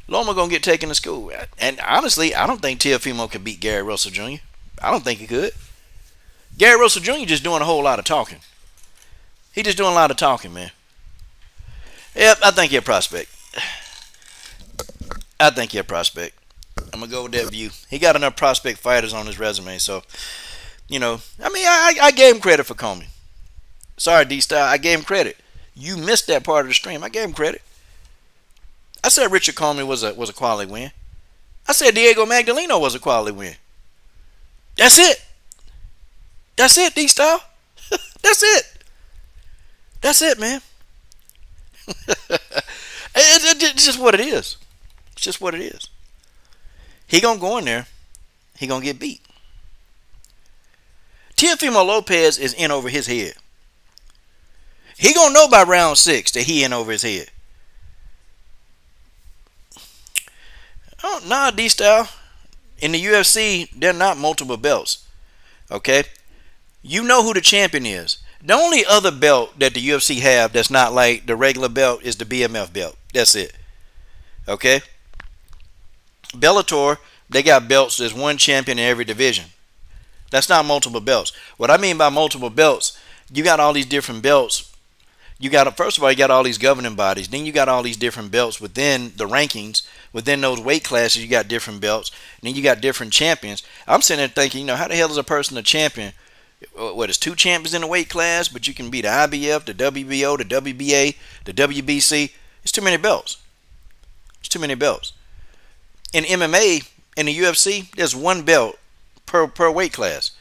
Loma gonna get taken to school. And honestly, I don't think Teofimo could beat Gary Russell Jr. I don't think he could. Gary Russell Jr. just doing a whole lot of talking. He just doing a lot of talking, man. Yep, I think you're a prospect. I'm gonna go with that view. He got enough prospect fighters on his resume, so you know. I mean, I gave him credit for Comey. Sorry, D-Style, I gave him credit. You missed that part of the stream. I gave him credit. I said Richard Comey was a quality win. I said Diego Magdaleno was a quality win. That's it. That's it, D-Style. That's it, man. It's just what it is. It's just what it is. He gonna go in there. He gonna get beat. Teofimo Lopez is in over his head. He gonna know by round 6 that he in over his head. Oh, nah, D-Style. In the UFC, they're not multiple belts. Okay? You know who the champion is. The only other belt that the UFC have that's not like the regular belt is the BMF belt. That's it. Okay? Bellator, they got belts. There's one champion in every division. That's not multiple belts. What I mean by multiple belts, you got all these different belts. You got, first of all, you got all these governing bodies. Then you got all these different belts within the rankings. Within those weight classes, you got different belts. And then you got different champions. I'm sitting there thinking, you know, how the hell is a person a champion? What is 2 champions in the weight class, but you can be the IBF, the WBO, the WBA, the WBC. It's too many belts. It's too many belts. In MMA, in the UFC, there's one belt per weight class.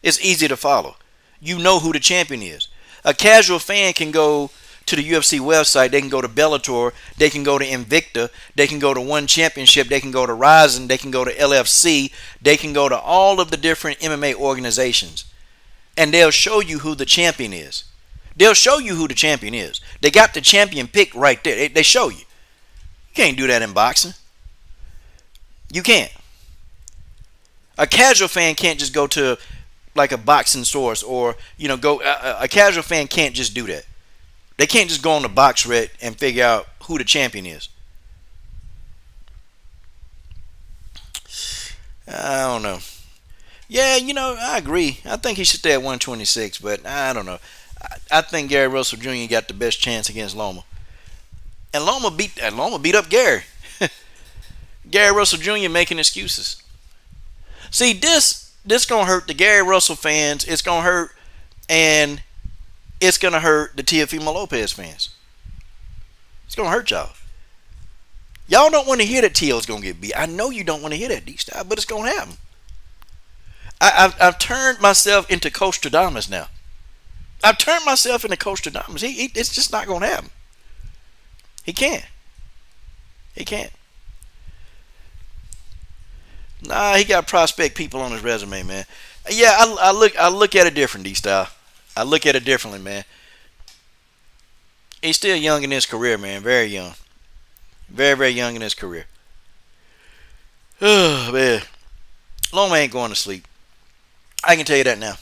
It's easy to follow. You know who the champion is. A casual fan can go to the UFC website. They can go to Bellator. They can go to Invicta. They can go to One Championship. They can go to Ryzen. They can go to LFC. They can go to all of the different MMA organizations. And they'll show you who the champion is. They got the champion pick right there. They show you. You can't do that in boxing. You can't. A casual fan can't just go to like a boxing source or, you know, go. A casual fan can't just do that. They can't just go on the BoxRec and figure out who the champion is. I don't know. Yeah, you know, I agree. I think he should stay at 126, but I don't know. I think Gary Russell Jr. got the best chance against Loma. And Loma beat up Gary. Gary Russell Jr. making excuses. See, this gonna hurt the Gary Russell fans. It's gonna hurt, and it's gonna hurt the Teofimo Lopez fans. It's gonna hurt y'all. Y'all don't want to hear that Teo's gonna get beat. I know you don't want to hear that, D-Style, but it's gonna happen. I've turned myself into Costradamus now. It's just not gonna happen. He can't. Nah, he got prospect people on his resume, man. Yeah, I look at it different, D-Style. I look at it differently, man. He's still young in his career, man. Very young. Very, very young in his career. Oh, man. Loma ain't going to sleep. I can tell you that now.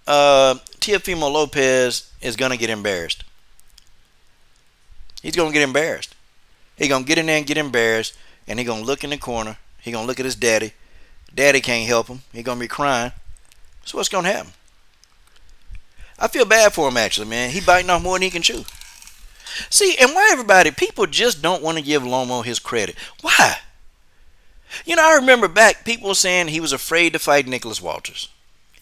Teofimo Lopez is going to get embarrassed. He's going to get embarrassed. He's going to get in there and get embarrassed, and he's going to look in the corner. He's going to look at his daddy. Daddy can't help him. He's going to be crying. So what's going to happen? I feel bad for him, actually, man. He biting off more than he can chew. See, and why people just don't want to give Loma his credit. Why? You know, I remember back, people were saying he was afraid to fight Nicholas Walters.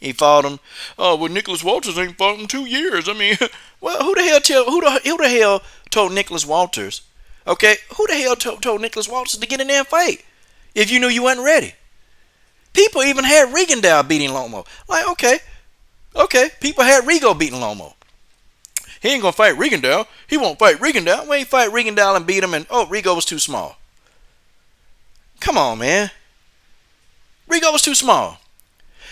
He fought him. Oh, well, Nicholas Walters ain't fought in 2 years. I mean, well, who the hell told Nicholas Walters? Okay, who the hell told Nicholas Walters to get in there and fight if you knew you wasn't ready? People even had Regendow beating Loma. Like, okay, people had Rigo beating Loma. He ain't gonna fight Regendow. He won't fight Regendow. When he fight Regendow and beat him, and Rigo was too small. Come on, man. Rigo was too small.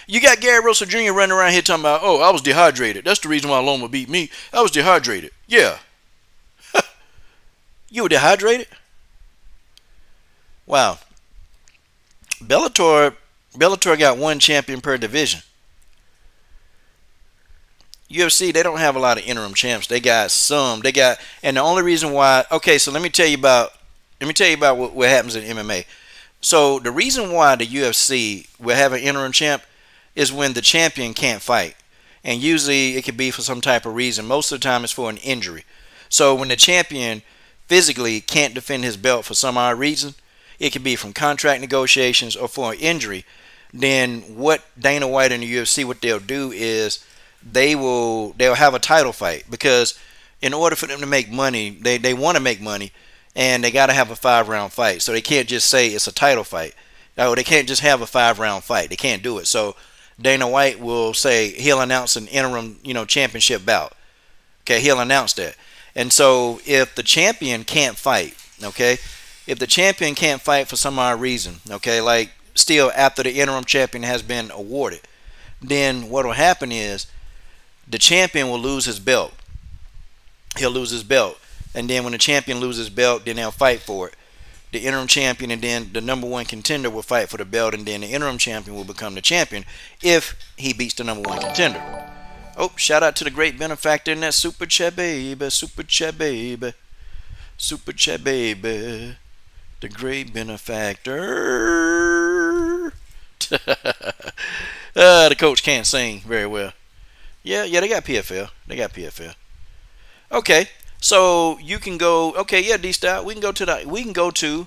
You got Gary Russell Jr. running around here talking about, I was dehydrated. That's the reason why Loma beat me. I was dehydrated. Yeah. You were dehydrated? Wow. Bellator got one champion per division. UFC, they don't have a lot of interim champs. They got some. And the only reason why, so let me tell you about what happens in MMA. So the reason why the UFC will have an interim champ is when the champion can't fight. And usually it could be for some type of reason. Most of the time it's for an injury. So when the champion physically can't defend his belt for some odd reason, it could be from contract negotiations or for an injury, then what Dana White and the UFC, what they'll do is they'll have a title fight, because in order for them to make money, they want to make money, and they got to have a 5-round fight. So they can't just say it's a title fight. No, they can't just have a 5-round fight. They can't do it. So Dana White will say he'll announce an interim, championship bout. Okay, he'll announce that. And so if the champion can't fight, if the champion can't fight for some odd reason, like still after the interim champion has been awarded, then what will happen is the champion will lose his belt. He'll lose his belt. And then when the champion loses his belt, then they'll fight for it. The interim champion and then the number one contender will fight for the belt, and then the interim champion will become the champion if he beats the number one contender. Shout out to the great benefactor in that super chat baby, super chat baby, super chat baby, the great benefactor. The coach can't sing very well. Yeah, they got PFL. Okay, so you can go. Okay, yeah, D-Style. We can go to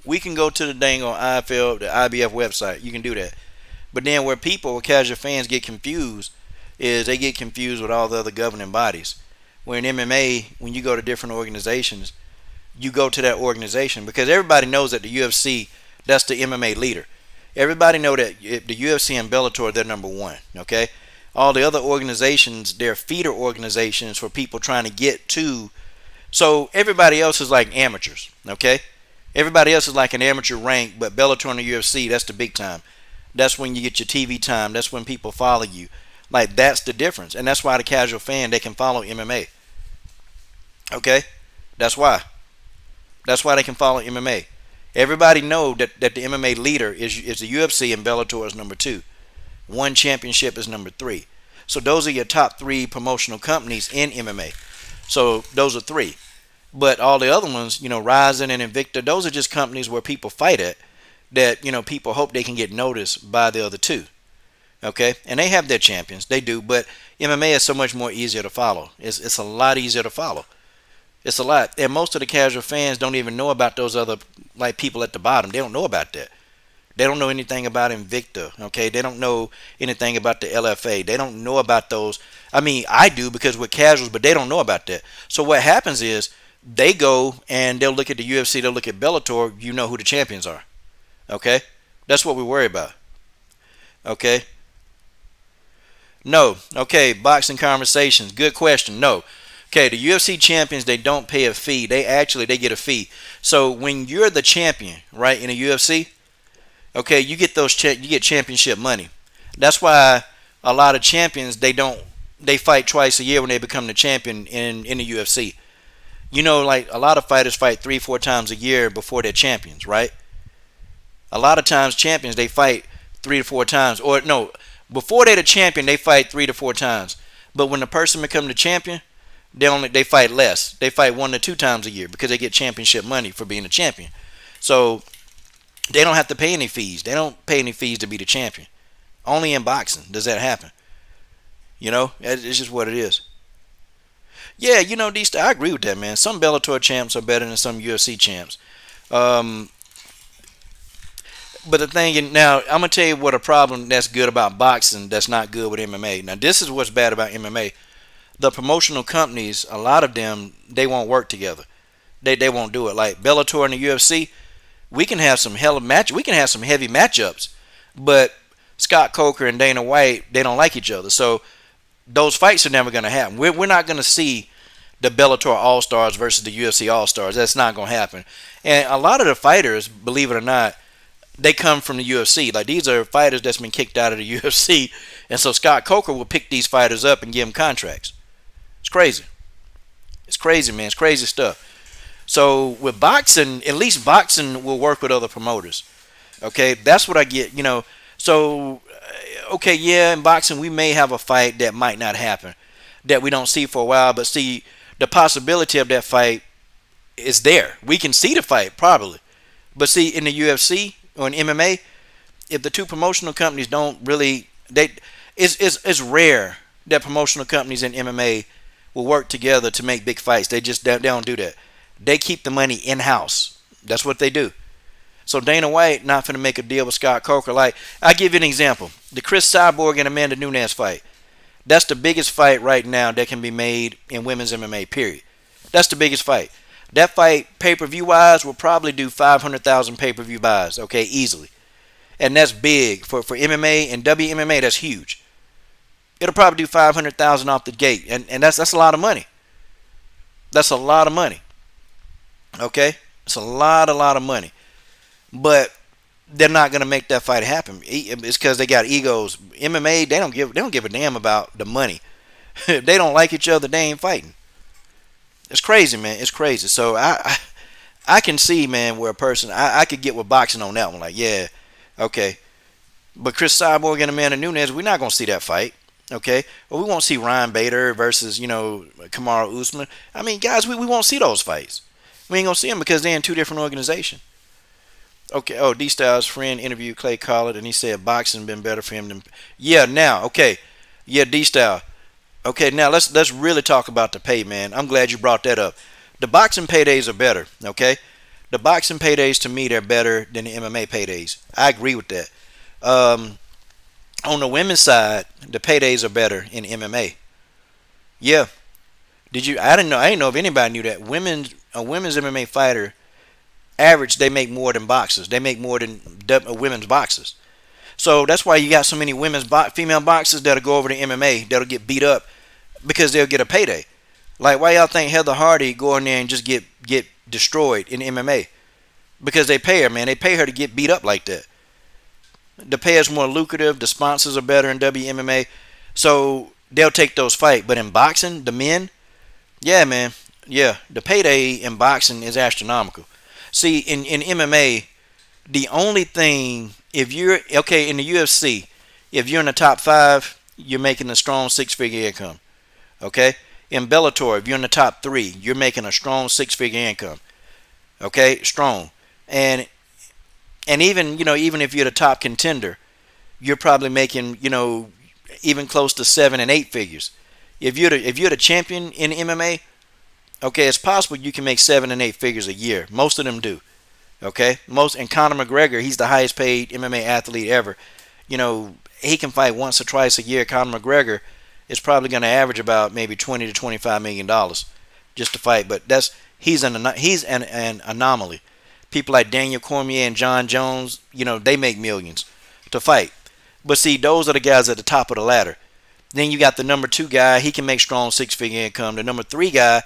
the dang on IFL, the IBF website. You can do that. But then where casual fans get confused is they get confused with all the other governing bodies. Where in MMA, when you go to different organizations, you go to that organization because everybody knows that the UFC, that's the MMA leader. Everybody know that the UFC and Bellator, they're number one. Okay, all the other organizations, they're feeder organizations for people trying to get to. So everybody else is like amateurs. Okay, everybody else is like an amateur rank, but Bellator and the UFC, that's the big time. That's when you get your TV time. That's when people follow you. Like, that's the difference. And that's why the casual fan, they can follow MMA. Okay? That's why. That's why they can follow MMA. Everybody know that the MMA leader is the UFC, and Bellator is number 2. One championship is number 3. So those are your top 3 promotional companies in MMA. So those are 3. But all the other ones, Ryzen and Invicta, those are just companies where people fight at that, people hope they can get noticed by the other 2. Okay, and they have their champions, they do, but MMA is so much more easier to follow. It's a lot easier to follow. It's a lot, and most of the casual fans don't even know about those other people at the bottom. They don't know about that. They don't know anything about Invicta. Okay, they don't know anything about the LFA. They don't know about those. I mean, I do because we're casuals, but they don't know about that. So what happens is they go and they'll look at the UFC, they'll look at Bellator. You know who the champions are. Okay, that's what we worry about. Okay. No. Okay, boxing conversations. Good question. No. Okay, the UFC champions, they don't pay a fee. They get a fee. So when you're the champion, right, in the UFC, okay, you get you get championship money. That's why a lot of champions, they fight twice a year when they become the champion in the UFC. Like a lot of fighters fight 3-4 times a year before they're champions, right? A lot of times champions, they fight 3 to 4 times, or no, before they're the champion, they fight 3 to 4 times. But when the person becomes the champion, they fight less. They fight 1 to 2 times a year because they get championship money for being a champion. So they don't have to pay any fees. They don't pay any fees to be the champion. Only in boxing does that happen. It's just what it is. Yeah, I agree with that, man. Some Bellator champs are better than some UFC champs. But the thing now, I'm gonna tell you what a problem that's good about boxing that's not good with MMA. Now, this is what's bad about MMA. The promotional companies, a lot of them, they won't work together. They won't do it. Like Bellator and the UFC, we can have some we can have some heavy matchups, but Scott Coker and Dana White, they don't like each other. So those fights are never gonna happen. We're not gonna see the Bellator All Stars versus the UFC All Stars. That's not gonna happen. And a lot of the fighters, believe it or not, they come from the UFC. Like, these are fighters that's been kicked out of the UFC, and so Scott Coker will pick these fighters up and give them contracts. It's crazy. It's crazy, man. It's crazy stuff. So with boxing, at least boxing will work with other promoters. Okay, that's what I get. So okay, yeah, in boxing we may have a fight that might not happen, that we don't see for a while, but see, the possibility of that fight is there. We can see the fight probably, but see, in the UFC or in MMA, if the two promotional companies don't really, it's rare that promotional companies in MMA will work together to make big fights. They don't do that. They keep the money in house. That's what they do. So Dana White not finna make a deal with Scott Coker. Like, I give you an example: the Chris Cyborg and Amanda Nunes fight. That's the biggest fight right now that can be made in women's MMA. Period. That's the biggest fight. That fight, pay-per-view wise, will probably do 500,000 pay-per-view buys. Okay, easily, and that's big for MMA and WMMA. That's huge. It'll probably do 500,000 off the gate, and that's a lot of money. That's a lot of money. Okay, it's a lot of money, but they're not gonna make that fight happen. It's because they got egos. MMA, they don't give a damn about the money. They don't like each other. They ain't fighting. It's crazy, man. It's crazy. So I can see, man, where a person, I could get with boxing on that one. Like, yeah, okay, but Chris Cyborg and Amanda Nunes, we're not gonna see that fight. Okay, well, we won't see Ryan Bader versus Kamaru Usman. I mean, guys, we won't see those fights. We ain't gonna see them because they're in two different organizations. Okay. Oh, D Styles' friend interviewed Clay Collard, and he said boxing been better for him than. Yeah. Now, okay. Yeah, D Style. Okay. Now let's really talk about the pay, man. I'm glad you brought that up. The boxing paydays are better. Okay. The boxing paydays, to me, they're better than the MMA paydays. I agree with that. On the women's side, the paydays are better in MMA. Yeah. Did you? I didn't know. I didn't know if anybody knew that. A women's MMA fighter, average, they make more than boxers. They make more than women's boxers. So that's why you got so many female boxers that'll go over to MMA that'll get beat up because they'll get a payday. Like, why y'all think Heather Hardy go in there and just get destroyed in MMA? Because they pay her, man. They pay her to get beat up like that. The pay is more lucrative. The sponsors are better in WMMA, so they'll take those fights. But in boxing, the men, yeah, man. Yeah, the payday in boxing is astronomical. See, in MMA, the only thing, if you're, okay, in the UFC, if you're in the top 5, you're making a strong 6-figure income. Okay? In Bellator, if you're in the top 3, you're making a strong 6-figure income. Okay? Strong. And even, even if you're the top contender, you're probably making, even close to 7 and 8 figures. If you're the champion in MMA, okay, it's possible you can make 7 and 8 figures a year. Most of them do. Okay? And Conor McGregor, he's the highest paid MMA athlete ever. He can fight once or twice a year. Conor McGregor is probably going to average about maybe $20 to $25 million just to fight. But he's an anomaly. People like Daniel Cormier and John Jones, they make millions to fight. But see, those are the guys at the top of the ladder. Then you got the number 2 guy. He can make strong 6-figure income. The number 3 guy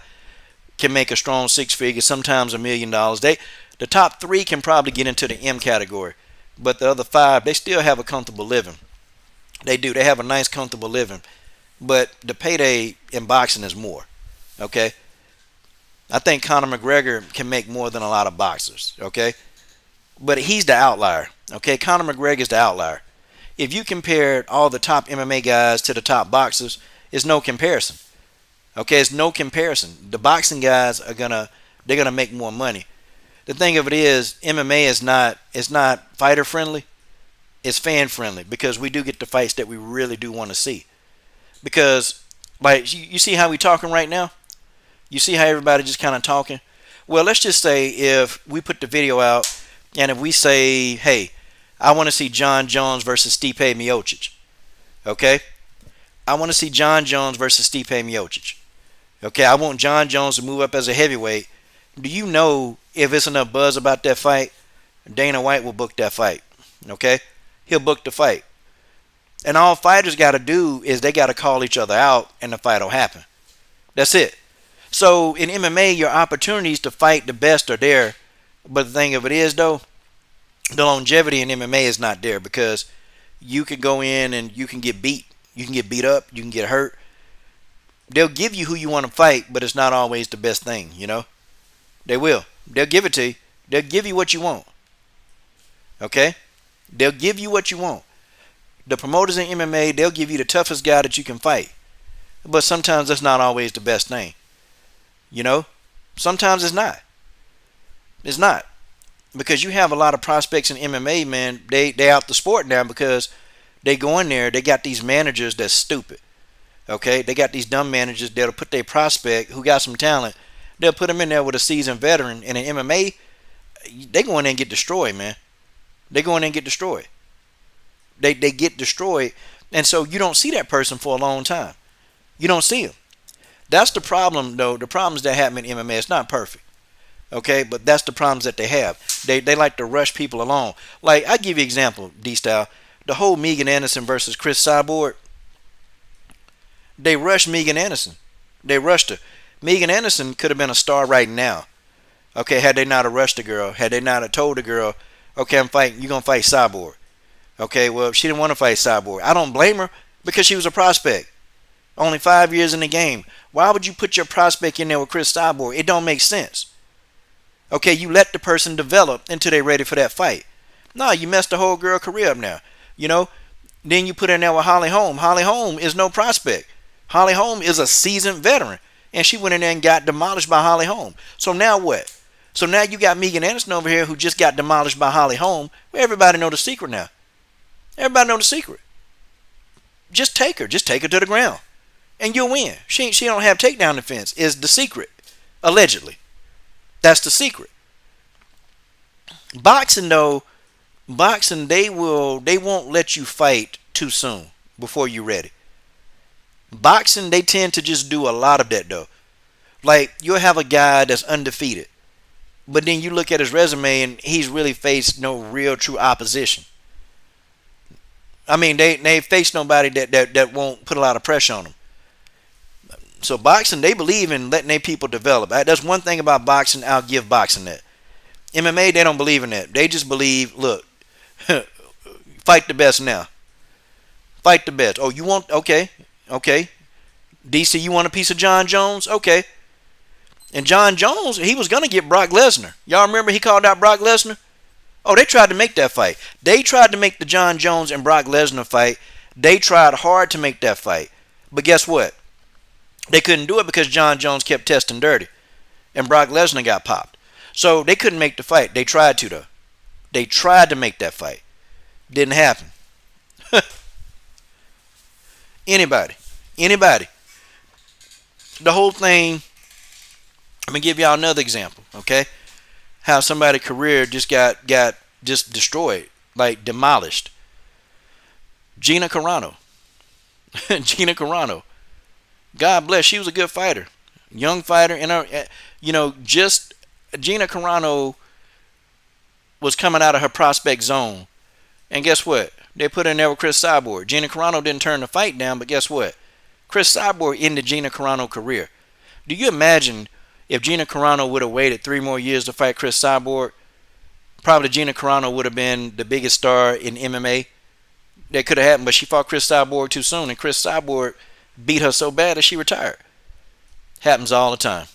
can make a strong 6-figure, sometimes $1 million. The top 3 can probably get into the M category, but the other 5, they still have a comfortable living. They do. They have a nice, comfortable living, but the payday in boxing is more. Okay, I think Conor McGregor can make more than a lot of boxers. Okay, but he's the outlier. Okay, Conor McGregor is the outlier. If you compare all the top MMA guys to the top boxers, it's no comparison. Okay, it's no comparison. The boxing guys they're gonna make more money. The thing of it is, MMA is not fighter friendly. It's fan friendly because we do get the fights that we really do want to see. Because, like, you see how we talking right now? You see how everybody just kind of talking? Well, let's just say if we put the video out and if we say, hey, I want to see John Jones versus Stipe Miocic. Okay? I want to see John Jones versus Stipe Miocic. Okay? I want John Jones to move up as a heavyweight. Do you know if it's enough buzz about that fight, Dana White will book that fight. Okay? He'll book the fight. And all fighters got to do is they got to call each other out and the fight will happen. That's it. So in MMA, your opportunities to fight the best are there. But the thing of it is, though, the longevity in MMA is not there because you can go in and you can get beat. You can get beat up. You can get hurt. They'll give you who you want to fight, but it's not always the best thing, you know? They will. They'll give it to you. They'll give you what you want. Okay? They'll give you what you want. The promoters in MMA, they'll give you the toughest guy that you can fight. But sometimes that's not always the best thing. You know? Sometimes it's not. It's not. Because you have a lot of prospects in MMA, man. They out the sport now because they go in there. They got these managers that's stupid. Okay? They got these dumb managers that'll put their prospect who got some talent. They'll put them in there with a seasoned veteran. And in MMA, they go in there and get destroyed, man. They go in there and get destroyed. They get destroyed. And so you don't see that person for a long time. You don't see him. That's the problem, though. The problems that happen in MMA, it's not perfect. Okay? But that's the problems that they have. They like to rush people along. Like, I give you an example, D-Style. The whole Megan Anderson versus Chris Cyborg. They rushed Megan Anderson. They rushed her. Megan Anderson could have been a star right now. Okay, had they not have rushed the girl. Had they not have told the girl, okay, you're going to fight Cyborg. Okay, well, she didn't want to fight Cyborg. I don't blame her because she was a prospect. Only 5 years in the game. Why would you put your prospect in there with Chris Cyborg? It don't make sense. Okay, you let the person develop until they're ready for that fight. No, you messed the whole girl career up now. You know? Then you put her in there with Holly Holm. Holly Holm is no prospect. Holly Holm is a seasoned veteran. And she went in there and got demolished by Holly Holm. So now what? So now you got Megan Anderson over here who just got demolished by Holly Holm. Well, everybody know the secret now. Everybody know the secret. Just take her. Just take her to the ground. And you'll win. She don't have takedown defense is the secret. Allegedly. That's the secret. Boxing, though, they won't let you fight too soon before you're ready. Boxing, they tend to just do a lot of that, though. Like, you'll have a guy that's undefeated. But then you look at his resume and he's really faced no real true opposition. I mean, they face nobody that won't put a lot of pressure on them. So boxing, they believe in letting their people develop. That's one thing about boxing. I'll give boxing that. MMA, they don't believe in that. They just believe, look, fight the best now. Fight the best. Oh, you want, okay. DC, you want a piece of John Jones? Okay. And John Jones, he was going to get Brock Lesnar. Y'all remember he called out Brock Lesnar? Oh, they tried to make that fight. They tried to make the John Jones and Brock Lesnar fight. They tried hard to make that fight. But guess what? They couldn't do it because John Jones kept testing dirty. And Brock Lesnar got popped. So they couldn't make the fight. They tried to, though. They tried to make that fight. Didn't happen. Anybody. The whole thing, I'm going to give y'all another example, okay? How somebody's career just got just destroyed, like demolished. Gina Carano. Gina Carano. God bless, she was a good fighter. Young fighter. And, just Gina Carano was coming out of her prospect zone. And guess what? They put her in there with Chris Cyborg. Gina Carano didn't turn the fight down, but guess what? Chris Cyborg ended Gina Carano's career. Do you imagine if Gina Carano would have waited 3 more years to fight Chris Cyborg? Probably Gina Carano would have been the biggest star in MMA. That could have happened, but she fought Chris Cyborg too soon, and Chris Cyborg beat her so bad that she retired. Happens all the time.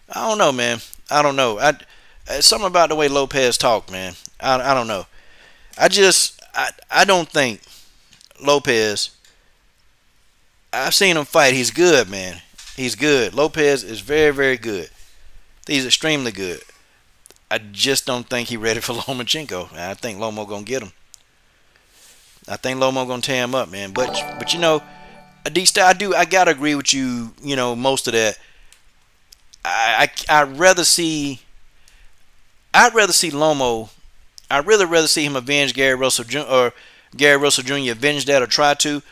I don't know, man. I don't know. Something about the way Lopez talked, man. I don't know. I don't think Lopez. I've seen him fight. He's good, man. He's good. Lopez is very, very good. He's extremely good. I just don't think he's ready for Lomachenko. I think Loma gonna get him. I think Loma gonna tear him up, man. But I gotta agree with you. Most of that. I'd rather see Lomo I'd really rather see him avenge Gary Russell Jr. or Gary Russell Jr. avenge that or try to.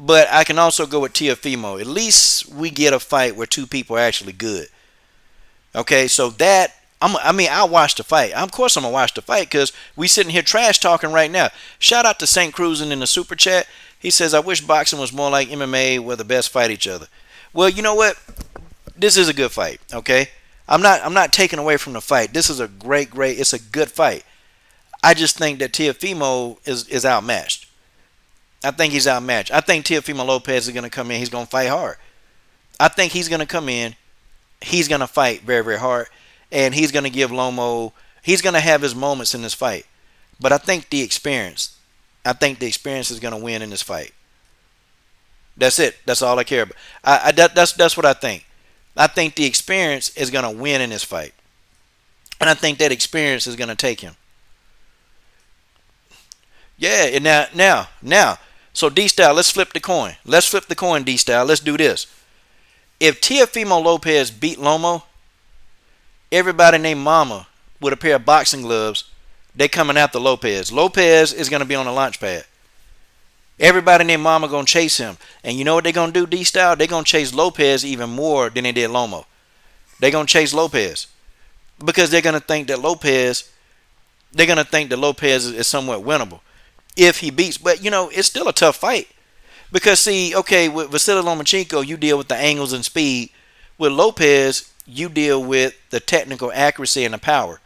But I can also go with Teofimo. At least we get a fight where two people are actually good. Okay, so that I'll watch the fight. Of course, I'm gonna watch the fight because we sitting here trash talking right now. Shout out to Saint Cruising in the super chat. He says, "I wish boxing was more like MMA, where the best fight each other." Well, you know what? This is a good fight. Okay, I'm not taking away from the fight. This is a great. It's a good fight. I just think that Teofimo is outmatched. I think he's outmatched. I think Teofimo Lopez is gonna come in. He's gonna fight hard. I think he's gonna come in. He's going to fight very, very hard. And he's going to give Lomo, he's going to have his moments in this fight. But I think the experience is going to win in this fight. That's it. That's all I care about. That's what I think. I think the experience is going to win in this fight. And I think that experience is going to take him. Yeah, and now. So D-Style, let's flip the coin. Let's flip the coin, D-Style. Let's do this. If Teofimo Lopez beat Lomo, everybody named Mama with a pair of boxing gloves, they coming after Lopez. Lopez is going to be on the launch pad. Everybody named Mama going to chase him. And you know what they're going to do, D-Style? They're going to chase Lopez even more than they did Lomo. They're going to chase Lopez. Because they're going to think that Lopez is somewhat winnable. If he beats, but it's still a tough fight. Because, see, okay, with Vasily Lomachenko, you deal with the angles and speed. With Lopez, you deal with the technical accuracy and the power.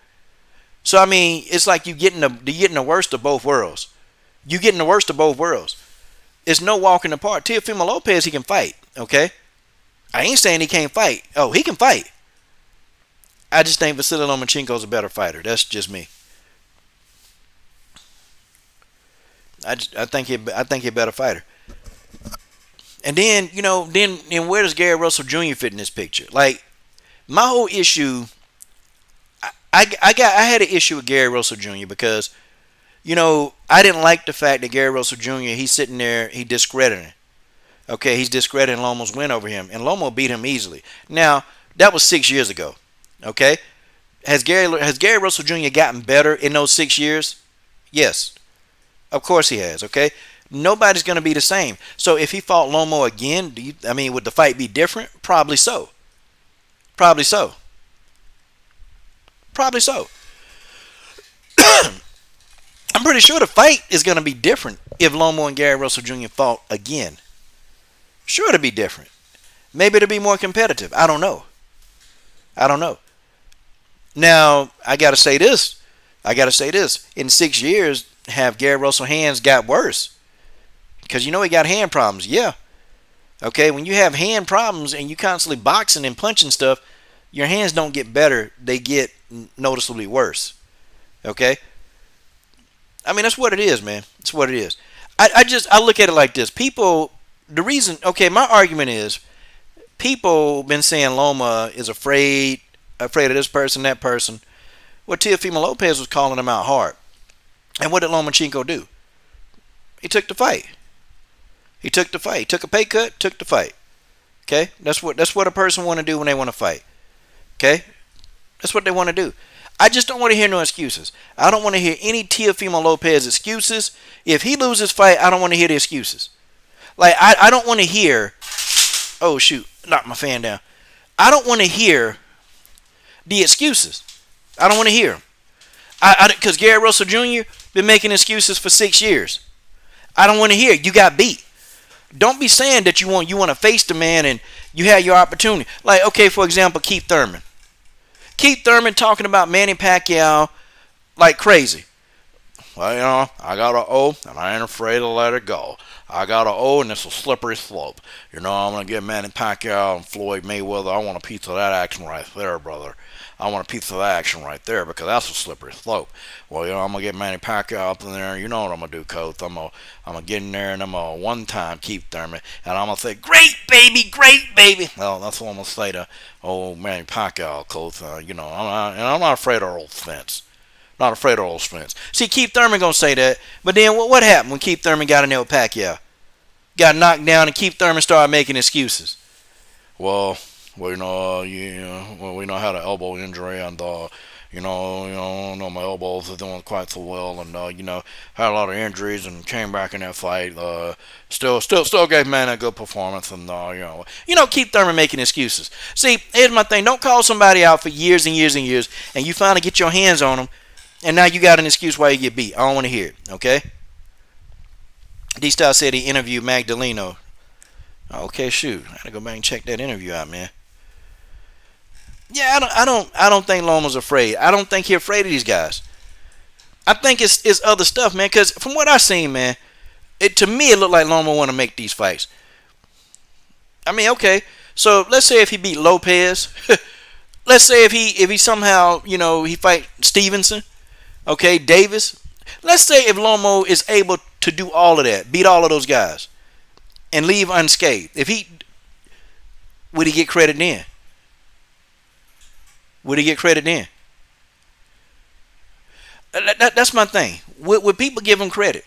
So, I mean, it's like you're getting the worst of both worlds. You're getting the worst of both worlds. It's no walking apart. Teofimo Lopez, he can fight, okay? I ain't saying he can't fight. Oh, he can fight. I just think Vasily Lomachenko's a better fighter. That's just me. I think he's a better fighter. And then, where does Gary Russell Jr. fit in this picture? Like, my whole issue, I had an issue with Gary Russell Jr. because, I didn't like the fact that Gary Russell Jr., he's sitting there, he discrediting. Okay, he's discrediting Loma's win over him. And Loma beat him easily. Now, that was 6 years ago. Okay? Has Gary Russell Jr. gotten better in those 6 years? Yes. Of course he has, okay? Nobody's going to be the same. So if he fought Lomo again, would the fight be different? Probably so. Probably so. I'm pretty sure the fight is going to be different if Lomo and Gary Russell Jr. fought again. Sure, it'll be different. Maybe it'll be more competitive. I don't know. Now, I got to say this. In 6 years, have Gary Russell hands got worse? Because he got hand problems. Yeah. Okay, when you have hand problems and you constantly boxing and punching stuff, your hands don't get better. They get noticeably worse. Okay? That's what it is, man. It's what it is. I look at it like this. My argument is people been saying Loma is afraid of this person, that person. Well, Teofimo Lopez was calling him out hard. And what did Lomachenko do? He took the fight. He took a pay cut, took the fight. Okay? That's what a person want to do when they want to fight. Okay? That's what they want to do. I just don't want to hear no excuses. I don't want to hear any Teofimo Lopez excuses. If he loses fight, I don't want to hear the excuses. Like, I don't want to hear, oh shoot, knocked my fan down. I don't want to hear the excuses. I don't want to hear them. Because Gary Russell Jr. been making excuses for 6 years. I don't want to hear it. You got beat. Don't be saying that you want to face the man and you had your opportunity. Like, okay, for example, Keith Thurman. Keith Thurman talking about Manny Pacquiao like crazy. Well, I got an O and I ain't afraid to let it go. I got an O and it's a slippery slope. I'm going to get Manny Pacquiao and Floyd Mayweather. I want a piece of that action right there, brother. I want a piece of that action right there because that's a slippery slope. Well, I'm going to get Manny Pacquiao up in there. You know what I'm going to do, Coach. I'm going to get in there and I'm going to one-time Keith Thurman. And I'm going to say, great, baby. Well, that's what I'm going to say to Manny Pacquiao, Coach. I'm not afraid of old Spence. Not afraid of old Spence. See, Keith Thurman going to say that. But then what happened when Keith Thurman got in there with Pacquiao? Got knocked down and Keith Thurman started making excuses. Well, we know had an elbow injury and My elbows are doing quite so well, and had a lot of injuries and came back in that fight. Still gave man a good performance, and Keith Thurman making excuses. See, here's my thing: don't call somebody out for years and years and years, and you finally get your hands on them, and now you got an excuse why you get beat. I don't want to hear it. Okay. D-Style said he interviewed Magdaleno. Okay, shoot, I gotta go back and check that interview out, man. Yeah, I don't think Loma's afraid. I don't think he's afraid of these guys. I think it's other stuff, man. Because from what I've seen, man, to me it looked like Loma want to make these fights. I mean, okay, so let's say if he beat Lopez, let's say if he somehow he fight Stevenson, okay, Davis. Let's say if Lomo is able to do all of that, beat all of those guys, and leave unscathed, would he get credit then? Would he get credit then? That's my thing. Would people give him credit?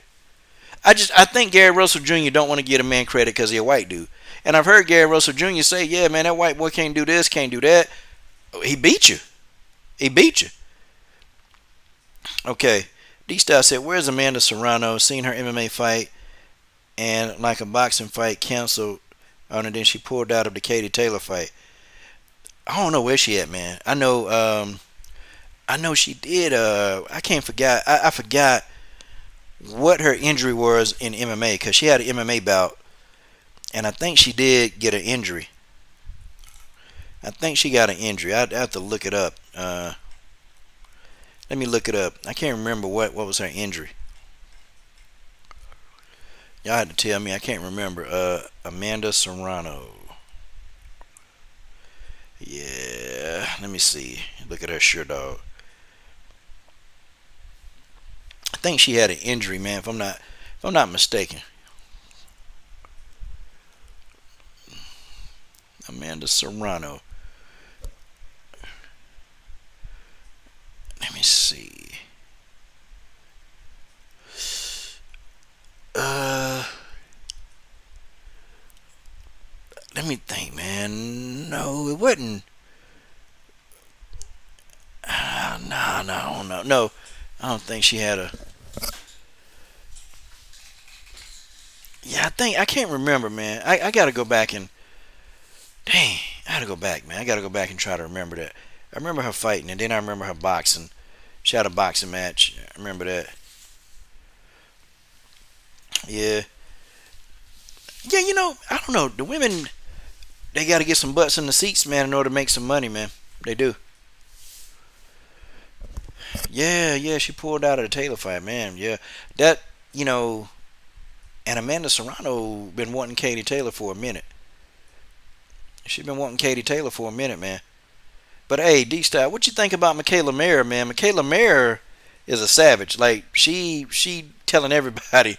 I think Gary Russell Jr. don't want to give a man credit because he's a white dude. And I've heard Gary Russell Jr. say, yeah, man, that white boy can't do this, can't do that. He beat you. He beat you. Okay. D-Style said, where's Amanda Serrano? Seen her MMA fight and like a boxing fight canceled on, and then she pulled out of the Katie Taylor fight. I don't know where she at, man. I know she did. I can't forget. I forgot what her injury was in MMA because she had an MMA bout, and I think she did get an injury. I think she got an injury. I'd have to look it up. Let me look it up. I can't remember what was her injury. Y'all had to tell me. I can't remember. Amanda Serrano. Yeah, let me see. Look at her shirt, dog. I think she had an injury, man. If I'm not mistaken. Amanda Serrano. Let me see. Let me think, man. No, it wasn't. No, I don't think she had a. Yeah, I can't remember, man. I gotta go back and. Dang, I gotta go back, man. I gotta go back and try to remember that. I remember her fighting, and then I remember her boxing. She had a boxing match. I remember that. Yeah. Yeah, I don't know. The women, they got to get some butts in the seats, man, in order to make some money, man. They do. Yeah, she pulled out of the Taylor fight, man. Yeah. That, and Amanda Serrano been wanting Katie Taylor for a minute. She's been wanting Katie Taylor for a minute, man. But hey, D-Style, what you think about Michaela Mayer, man? Michaela Mayer is a savage. Like she telling everybody.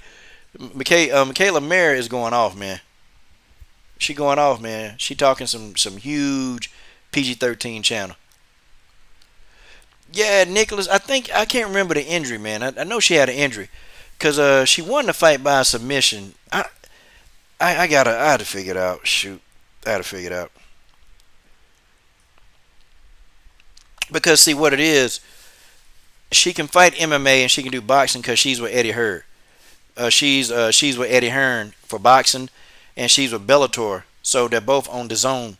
Michaela Mayer is going off, man. She going off, man. She talking some huge PG-13 channel. Yeah, Nicholas. I can't remember the injury, man. I know she had an injury because she won the fight by submission. I had to figure it out. Shoot, I had to figure it out. Because see what it is, she can fight MMA and she can do boxing because she's with Eddie Hearn. She's with Eddie Hearn for boxing, and she's with Bellator. So they're both on the zone.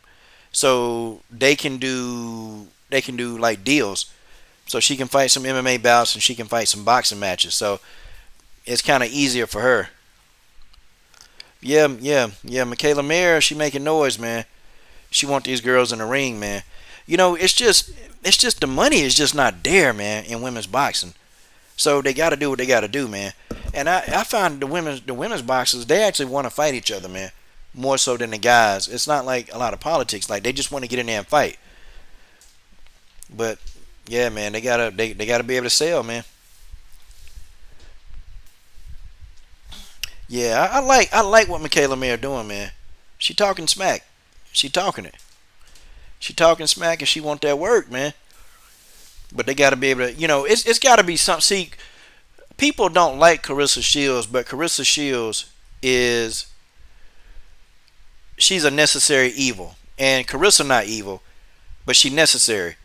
So they can do like deals. So she can fight some MMA bouts and she can fight some boxing matches. So it's kind of easier for her. Yeah. Michaela Mayer, she making noise, man. She want these girls in the ring, man. It's just the money is just not there, man, in women's boxing. So they got to do what they got to do, man. And I find the women's boxers, they actually want to fight each other, man, more so than the guys. It's not like a lot of politics. Like they just want to get in there and fight. But yeah, man, they gotta be able to sell, man. Yeah, I like what Michaela Mayer doing, man. She talking smack. She talking it. She talking smack and she want that work, man. But they got to be able to, it's got to be something. See, people don't like Carissa Shields, but Carissa Shields she's a necessary evil. And Carissa not evil, but she necessary.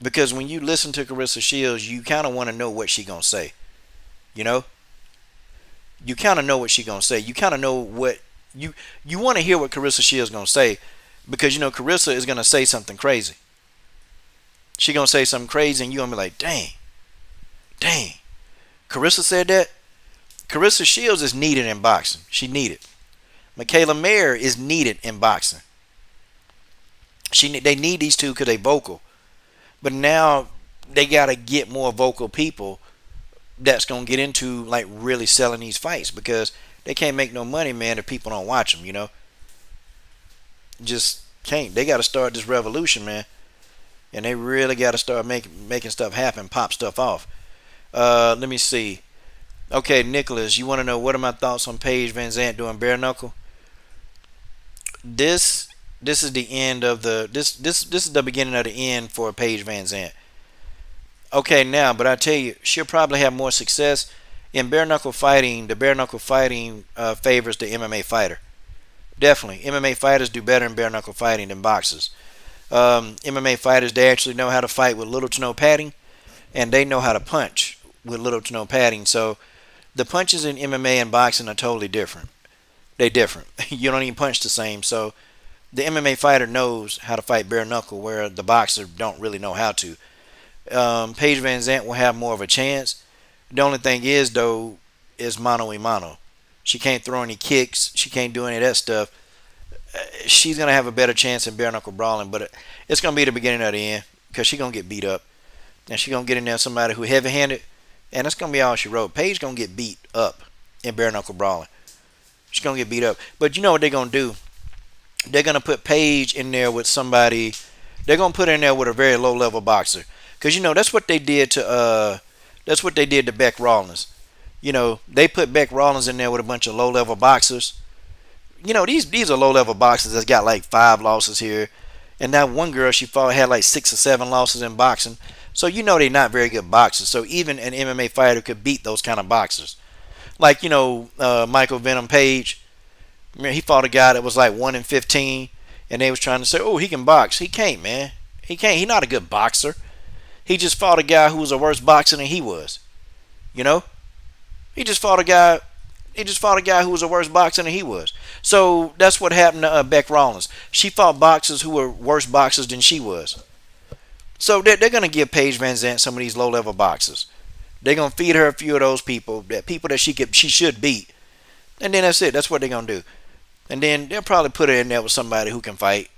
Because when you listen to Carissa Shields, you kind of want to know what she gonna say. You know, you kind of know what she gonna say. You kind of know what you want to hear what Carissa Shields gonna say, because you know Carissa is gonna say something crazy. She gonna say something crazy, and you gonna be like, dang, Carissa said that. Carissa Shields is needed in boxing. She needed. Michaela Mayer is needed in boxing. They need these two because they vocal, but now they gotta get more vocal people that's gonna get into like really selling these fights, because they can't make no money, man, if people don't watch them. You know, just can't. They gotta start this revolution, man, and they really gotta start making stuff happen, pop stuff off. Let me see. Okay, Nicholas, you want to know what are my thoughts on Paige Van Zandt doing bare knuckle? This is the end of this is the beginning of the end for Paige Van Zandt. Okay, now, but I tell you, she'll probably have more success in bare knuckle fighting. The bare knuckle fighting favors the MMA fighter. Definitely, MMA fighters do better in bare knuckle fighting than boxers. MMA fighters, they actually know how to fight with little to no padding, and they know how to punch with little to no padding. So the punches in MMA and boxing are totally different. They different. You don't even punch the same. So the MMA fighter knows how to fight bare knuckle, where the boxer don't really know how to. Paige Van Zandt will have more of a chance. The only thing is, though, is mano a mano. She can't throw any kicks. She can't do any of that stuff. She's going to have a better chance in bare knuckle brawling, but it's going to be the beginning of the end, because she's going to get beat up. And she's going to get in there somebody who heavy-handed, and that's going to be all she wrote. Paige going to get beat up in bare knuckle brawling. She's going to get beat up. But you know what they're going to do? They're going to put Paige in there with somebody. They're going to put her in there with a very low-level boxer. Because, you know, that's what they did to Beck Rawlins. You know, they put Beck Rawlins in there with a bunch of low-level boxers. You know, these are low-level boxers that's got like 5 losses here. And that one girl she fought had like 6 or 7 losses in boxing. So you know they're not very good boxers. So even an MMA fighter could beat those kind of boxers. Like, you know, Michael Venom Page. He fought a guy that was like 1-15. And they was trying to say, oh, he can box. He can't, man. He can't. He's not a good boxer. He just fought a guy who was a worse boxer than he was. You know? He just fought a guy who was a worse boxer than he was. So that's what happened to Beck Rawlins. She fought boxers who were worse boxers than she was. So they're going to give Paige Van Zandt some of these low-level boxers. They're going to feed her a few of those people that she should beat. And then that's it. That's what they're going to do. And then they'll probably put her in there with somebody who can fight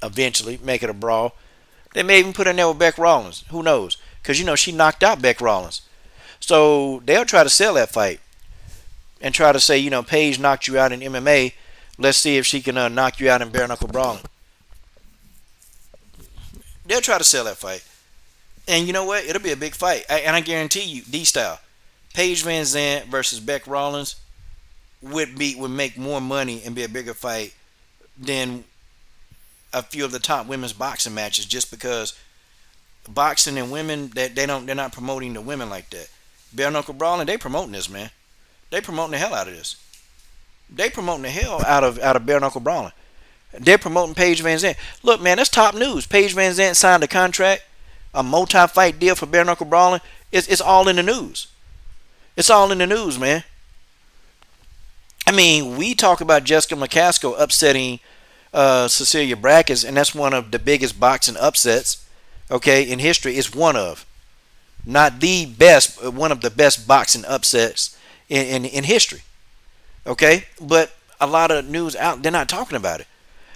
eventually, make it a brawl. They may even put her in there with Beck Rawlins. Who knows? Because, you know, she knocked out Beck Rawlins. So they'll try to sell that fight and try to say, you know, Paige knocked you out in MMA. Let's see if she can knock you out in bare knuckle brawling. They'll try to sell that fight. And you know what? It'll be a big fight. And I guarantee you, D-Style, Paige Van Zandt versus Beck Rawlins would make more money and be a bigger fight than a few of the top women's boxing matches, just because boxing and women, they're not promoting the women like that. Bare knuckle brawling, they promoting this, man. They promoting the hell out of this. They promoting the hell out of bare knuckle brawling. They're promoting Paige Van Zandt. Look, man, that's top news. Paige Van Zandt signed a contract, a multi-fight deal for bare knuckle brawling. It's all in the news. It's all in the news, man. I mean, we talk about Jessica McCaskill upsetting Cecilia Brackens, and that's one of the biggest boxing upsets, okay, in history. It's one of, not the best, but one of the best boxing upsets in history, okay? But a lot of news out, they're not talking about it.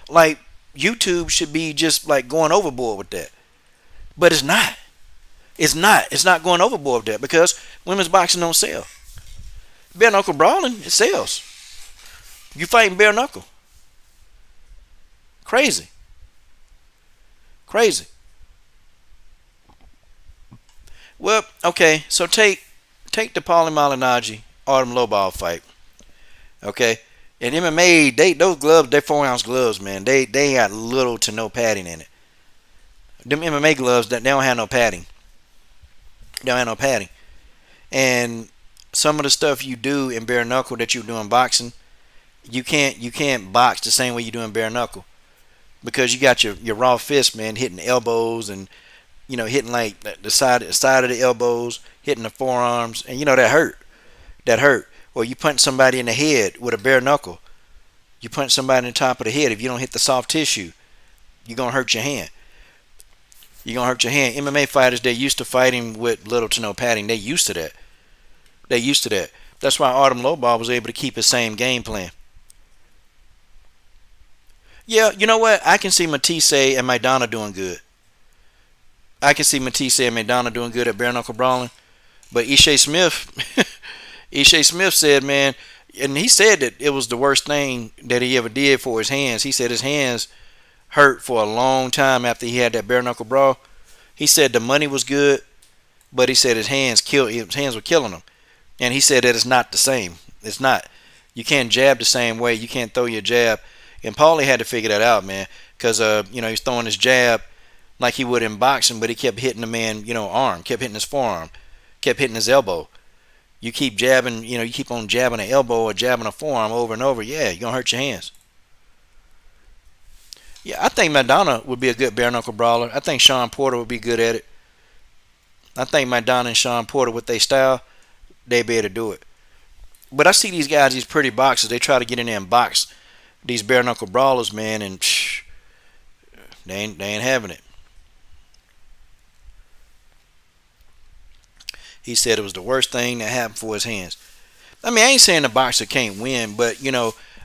Like, YouTube should be just like going overboard with that, but it's not. It's not going overboard with that, because women's boxing don't sell. Bare knuckle brawling, it sells. You fighting bare knuckle. Crazy. Well, okay, so take the Paulie Malignaggi Artem Lobov fight. Okay? In MMA, those gloves, they're 4-ounce gloves, man. They got little to no padding in it. Them MMA gloves, they don't have no padding. They don't have no padding. And some of the stuff you do in bare knuckle that you do in boxing, you can't box the same way you do in bare knuckle, because you got your raw fist, man, hitting elbows and hitting like the side of the elbows, hitting the forearms, and that hurt. That hurt. Or you punch somebody in the head with a bare knuckle. You punch somebody in the top of the head. If you don't hit the soft tissue, you're gonna hurt your hand. You're gonna hurt your hand. MMA fighters, they're used to fighting with little to no padding. They're used to that. They're used to that. That's why Artem Lobov was able to keep his same game plan. Yeah, you know what? I can see Matisse and Maidana doing good. I can see Matisse and Maidana doing good at bare knuckle brawling. But Ishe Smith, Ishe Smith said, man, and he said that it was the worst thing that he ever did for his hands. He said his hands hurt for a long time after he had that bare knuckle brawl. He said the money was good, but he said his hands were killing him. And he said that it's not the same. It's not. You can't jab the same way. You can't throw your jab. And Paulie had to figure that out, man, because he's throwing his jab like he would in boxing, but he kept hitting the man, arm, kept hitting his forearm, kept hitting his elbow. You keep jabbing, you keep on jabbing an elbow or jabbing a forearm over and over. Yeah, you're gonna hurt your hands. Yeah, I think Maidana would be a good bare knuckle brawler. I think Sean Porter would be good at it. I think Maidana and Sean Porter, with their style, they'd be able to do it. But I see these guys, these pretty boxers, they try to get in there and box these bare knuckle brawlers, man, and they ain't having it. He said it was the worst thing that happened for his hands. I mean, I ain't saying the boxer can't win, but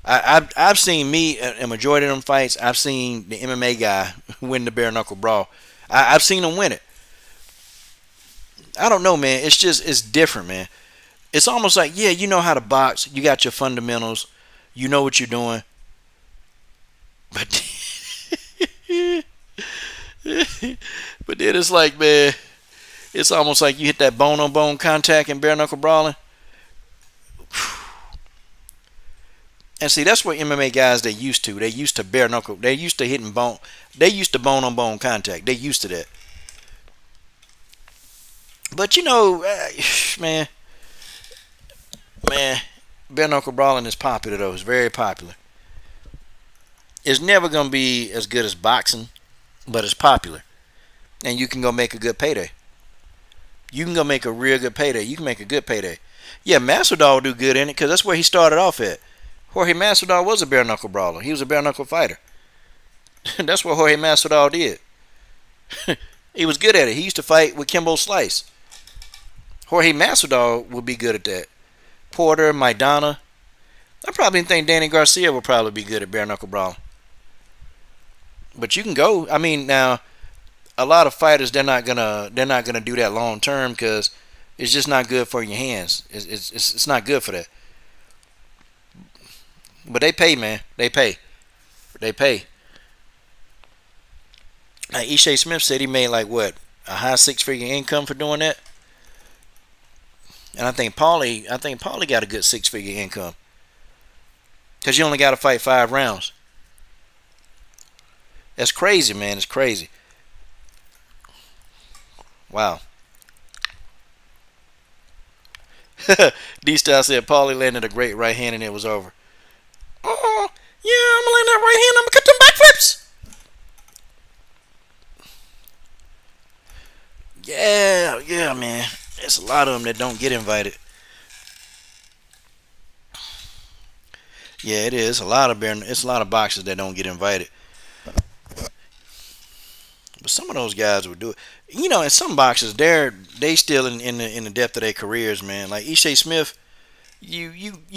I've seen a majority of them fights. I've seen the MMA guy win the bare knuckle brawl. I've seen him win it. I don't know, man. It's different, man. It's almost like, yeah, you know how to box. You got your fundamentals. You know what you're doing. But but then it's like, man, it's almost like you hit that bone-on-bone contact in bare knuckle brawling. And see, that's what MMA guys, they used to. They used to bare knuckle. They used to hitting bone. They used to bone-on-bone contact. They used to that. But man, bare knuckle brawling is popular though. It's very popular. It's never gonna be as good as boxing, but it's popular, and you can go make a good payday. You can go make a real good payday. You can make a good payday. Yeah, Masvidal will do good in it because that's where he started off at. Jorge Masvidal was a bare knuckle brawler. He was a bare knuckle fighter. That's what Jorge Masvidal did. He was good at it. He used to fight with Kimbo Slice. Jorge Masvidal would be good at that. Porter, Maidana. I probably think Danny Garcia would probably be good at bare knuckle brawling. But you can go. I mean, now a lot of fighters they're not gonna do that long term because it's just not good for your hands. It's not good for that. But they pay, man. They pay. Like Ishe Smith said, he made like what, a high six-figure income for doing that. And I think Paulie got a good six-figure income because you only got to fight 5 rounds. That's crazy, man. It's crazy. Wow. D-Style said Paulie landed a great right hand and it was over. Oh, yeah, I'm going to land that right hand. I'm going to cut them backflips. Yeah, man. There's a lot of them that don't get invited. Yeah, it is. It's a lot of boxers that don't get invited. But some of those guys would do it. And some boxers, they still in the depth of their careers, man. Like Ishe Smith, you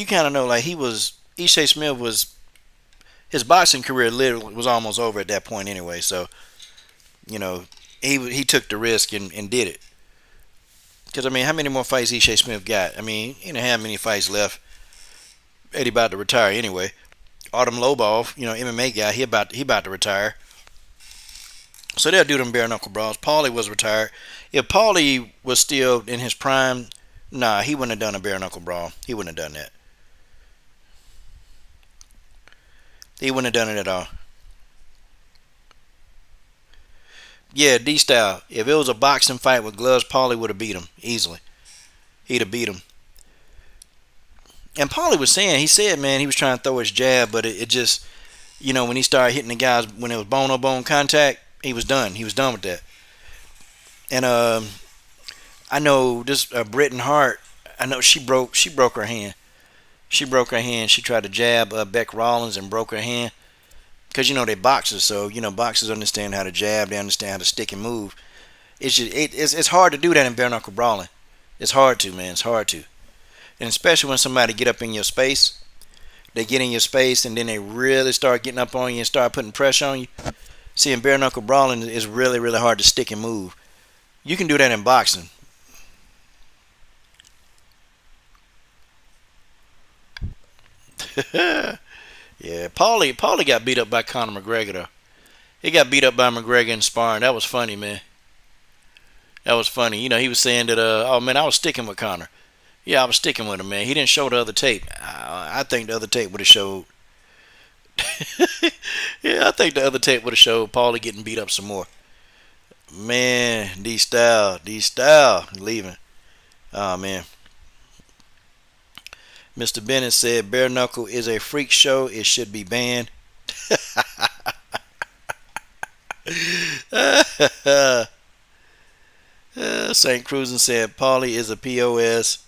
kind of know, like Ishe Smith was, his boxing career literally was almost over at that point anyway. So, he took the risk and did it. Because, I mean, how many more fights Ishe Smith got? I mean, he didn't have many fights left. Eddie about to retire anyway. Artem Lobov, MMA guy, he about to retire. So they'll do them bare knuckle brawls. Paulie was retired. If Paulie was still in his prime, nah, he wouldn't have done a bare knuckle brawl. He wouldn't have done that. He wouldn't have done it at all. Yeah, D-Style. If it was a boxing fight with gloves, Paulie would have beat him easily. He'd have beat him. And Paulie was saying, he said, man, he was trying to throw his jab, but it just, when he started hitting the guys, when it was bone-on-bone contact, he was done. He was done with that. And I know this Britton Hart. I know she broke her hand. She broke her hand. She tried to jab Beck Rollins and broke her hand. Because they boxers, so boxers understand how to jab. They understand how to stick and move. It's hard to do that in bare knuckle brawling. It's hard to, man. It's hard to, and especially when somebody get up in your space. They get in your space and then they really start getting up on you and start putting pressure on you. See, in bare knuckle brawling, it's really, really hard to stick and move. You can do that in boxing. Yeah, Paulie got beat up by Conor McGregor though. He got beat up by McGregor in sparring. That was funny, man. That was funny. He was saying that, oh man, I was sticking with Conor. Yeah, I was sticking with him, man. He didn't show the other tape. I think the other tape would have showed. Yeah, I think the other tape would have showed Paulie getting beat up some more. Man, D-Style, leaving. Oh man. Mr. Bennett said bare knuckle is a freak show. It should be banned. St. Cruisin said Paulie is a POS.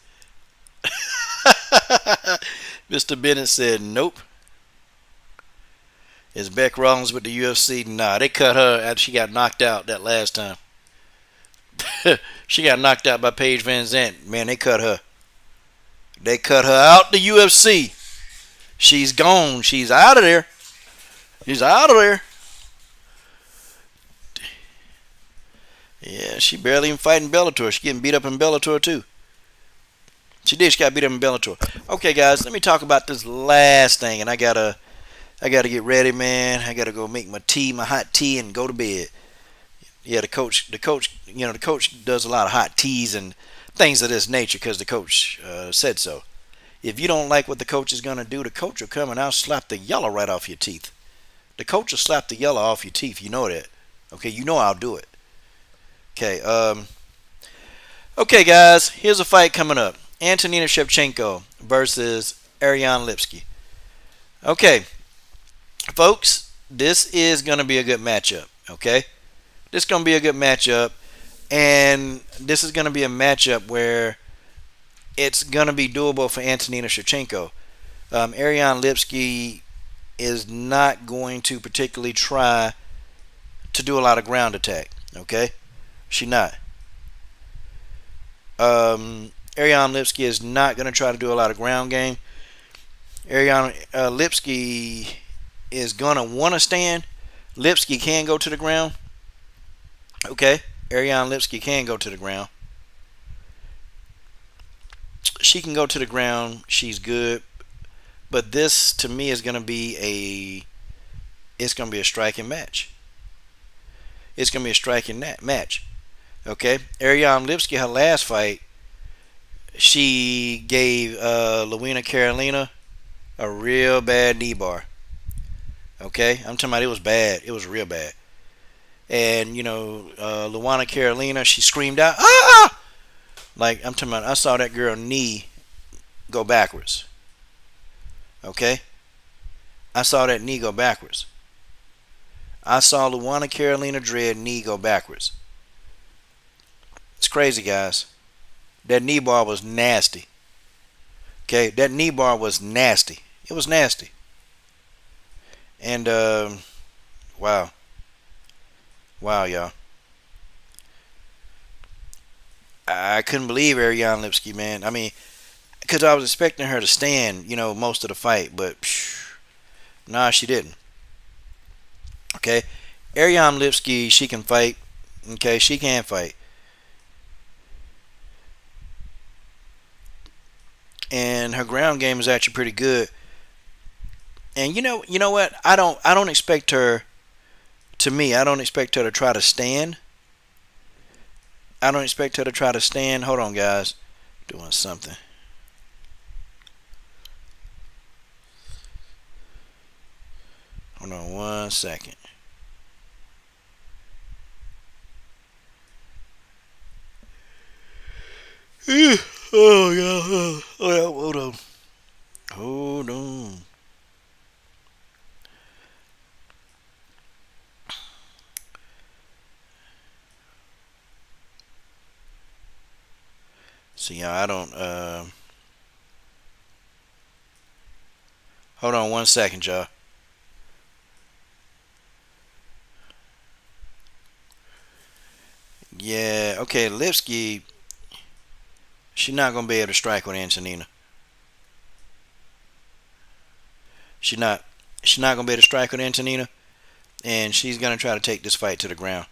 Mr. Bennett said nope. Is Beck Rollins with the UFC? Nah, they cut her after she got knocked out that last time. She got knocked out by Paige Van Zandt. Man, they cut her. They cut her out the UFC. She's gone. She's out of there. She's out of there. Yeah, she barely even fighting Bellator. She getting beat up in Bellator too. She did. She got beat up in Bellator. Okay, guys, let me talk about this last thing, and I gotta get ready, man. I gotta go make my hot tea, and go to bed. Yeah, the coach, the coach does a lot of hot teas and things of this nature because the coach said so. If you don't like what the coach is gonna do, the coach will come and I'll slap the yellow right off your teeth. The coach will slap the yellow off your teeth. You know that. Okay, you know I'll do it. Okay, okay, guys. Here's a fight coming up: Antonina Shevchenko versus Ariane Lipski. Okay, folks, this is gonna be a good matchup. Okay, this is gonna be a good matchup, and this is gonna be a matchup where it's gonna be doable for Antonina Shevchenko. Ariane Lipski is not going to particularly try to do a lot of ground attack. Okay, she not. Ariane Lipski is not going to try to do a lot of ground game. Ariane Lipski is going to want to stand. Lipski can go to the ground. Okay, Ariane Lipski can go to the ground. She can go to the ground. She's good. But this, to me, is going to be a striking match. It's going to be a striking match. Okay, Ariane Lipski, her last fight, she gave Luana Carolina a real bad knee bar. Okay, I'm talking about it was bad. It was real bad. And Luana Carolina, she screamed out, "Ah!" Like I'm talking about, I saw that girl knee go backwards. Okay, I saw that knee go backwards. I saw Luana Carolina Dredd knee go backwards. It's crazy, guys. That knee bar was nasty. Okay, that knee bar was nasty. It was nasty. And wow, y'all. I couldn't believe Ariane Lipski, man. I mean, because I was expecting her to stand, most of the fight, but nah, she didn't. Okay, Ariane Lipski, she can fight. Okay, she can fight. And her ground game is actually pretty good. And you know what? I don't expect her. To me, I don't expect her to try to stand. I don't expect her to try to stand. Hold on, guys. Doing something. Hold on 1 second. Oh yeah. Oh yeah. Hold on. Hold on. See, y'all, I don't. Hold on 1 second, y'all. Yeah, okay, Lipski, she's not gonna be able to strike with Antonina. She's not. She's not gonna be able to strike with Antonina, and she's gonna try to take this fight to the ground.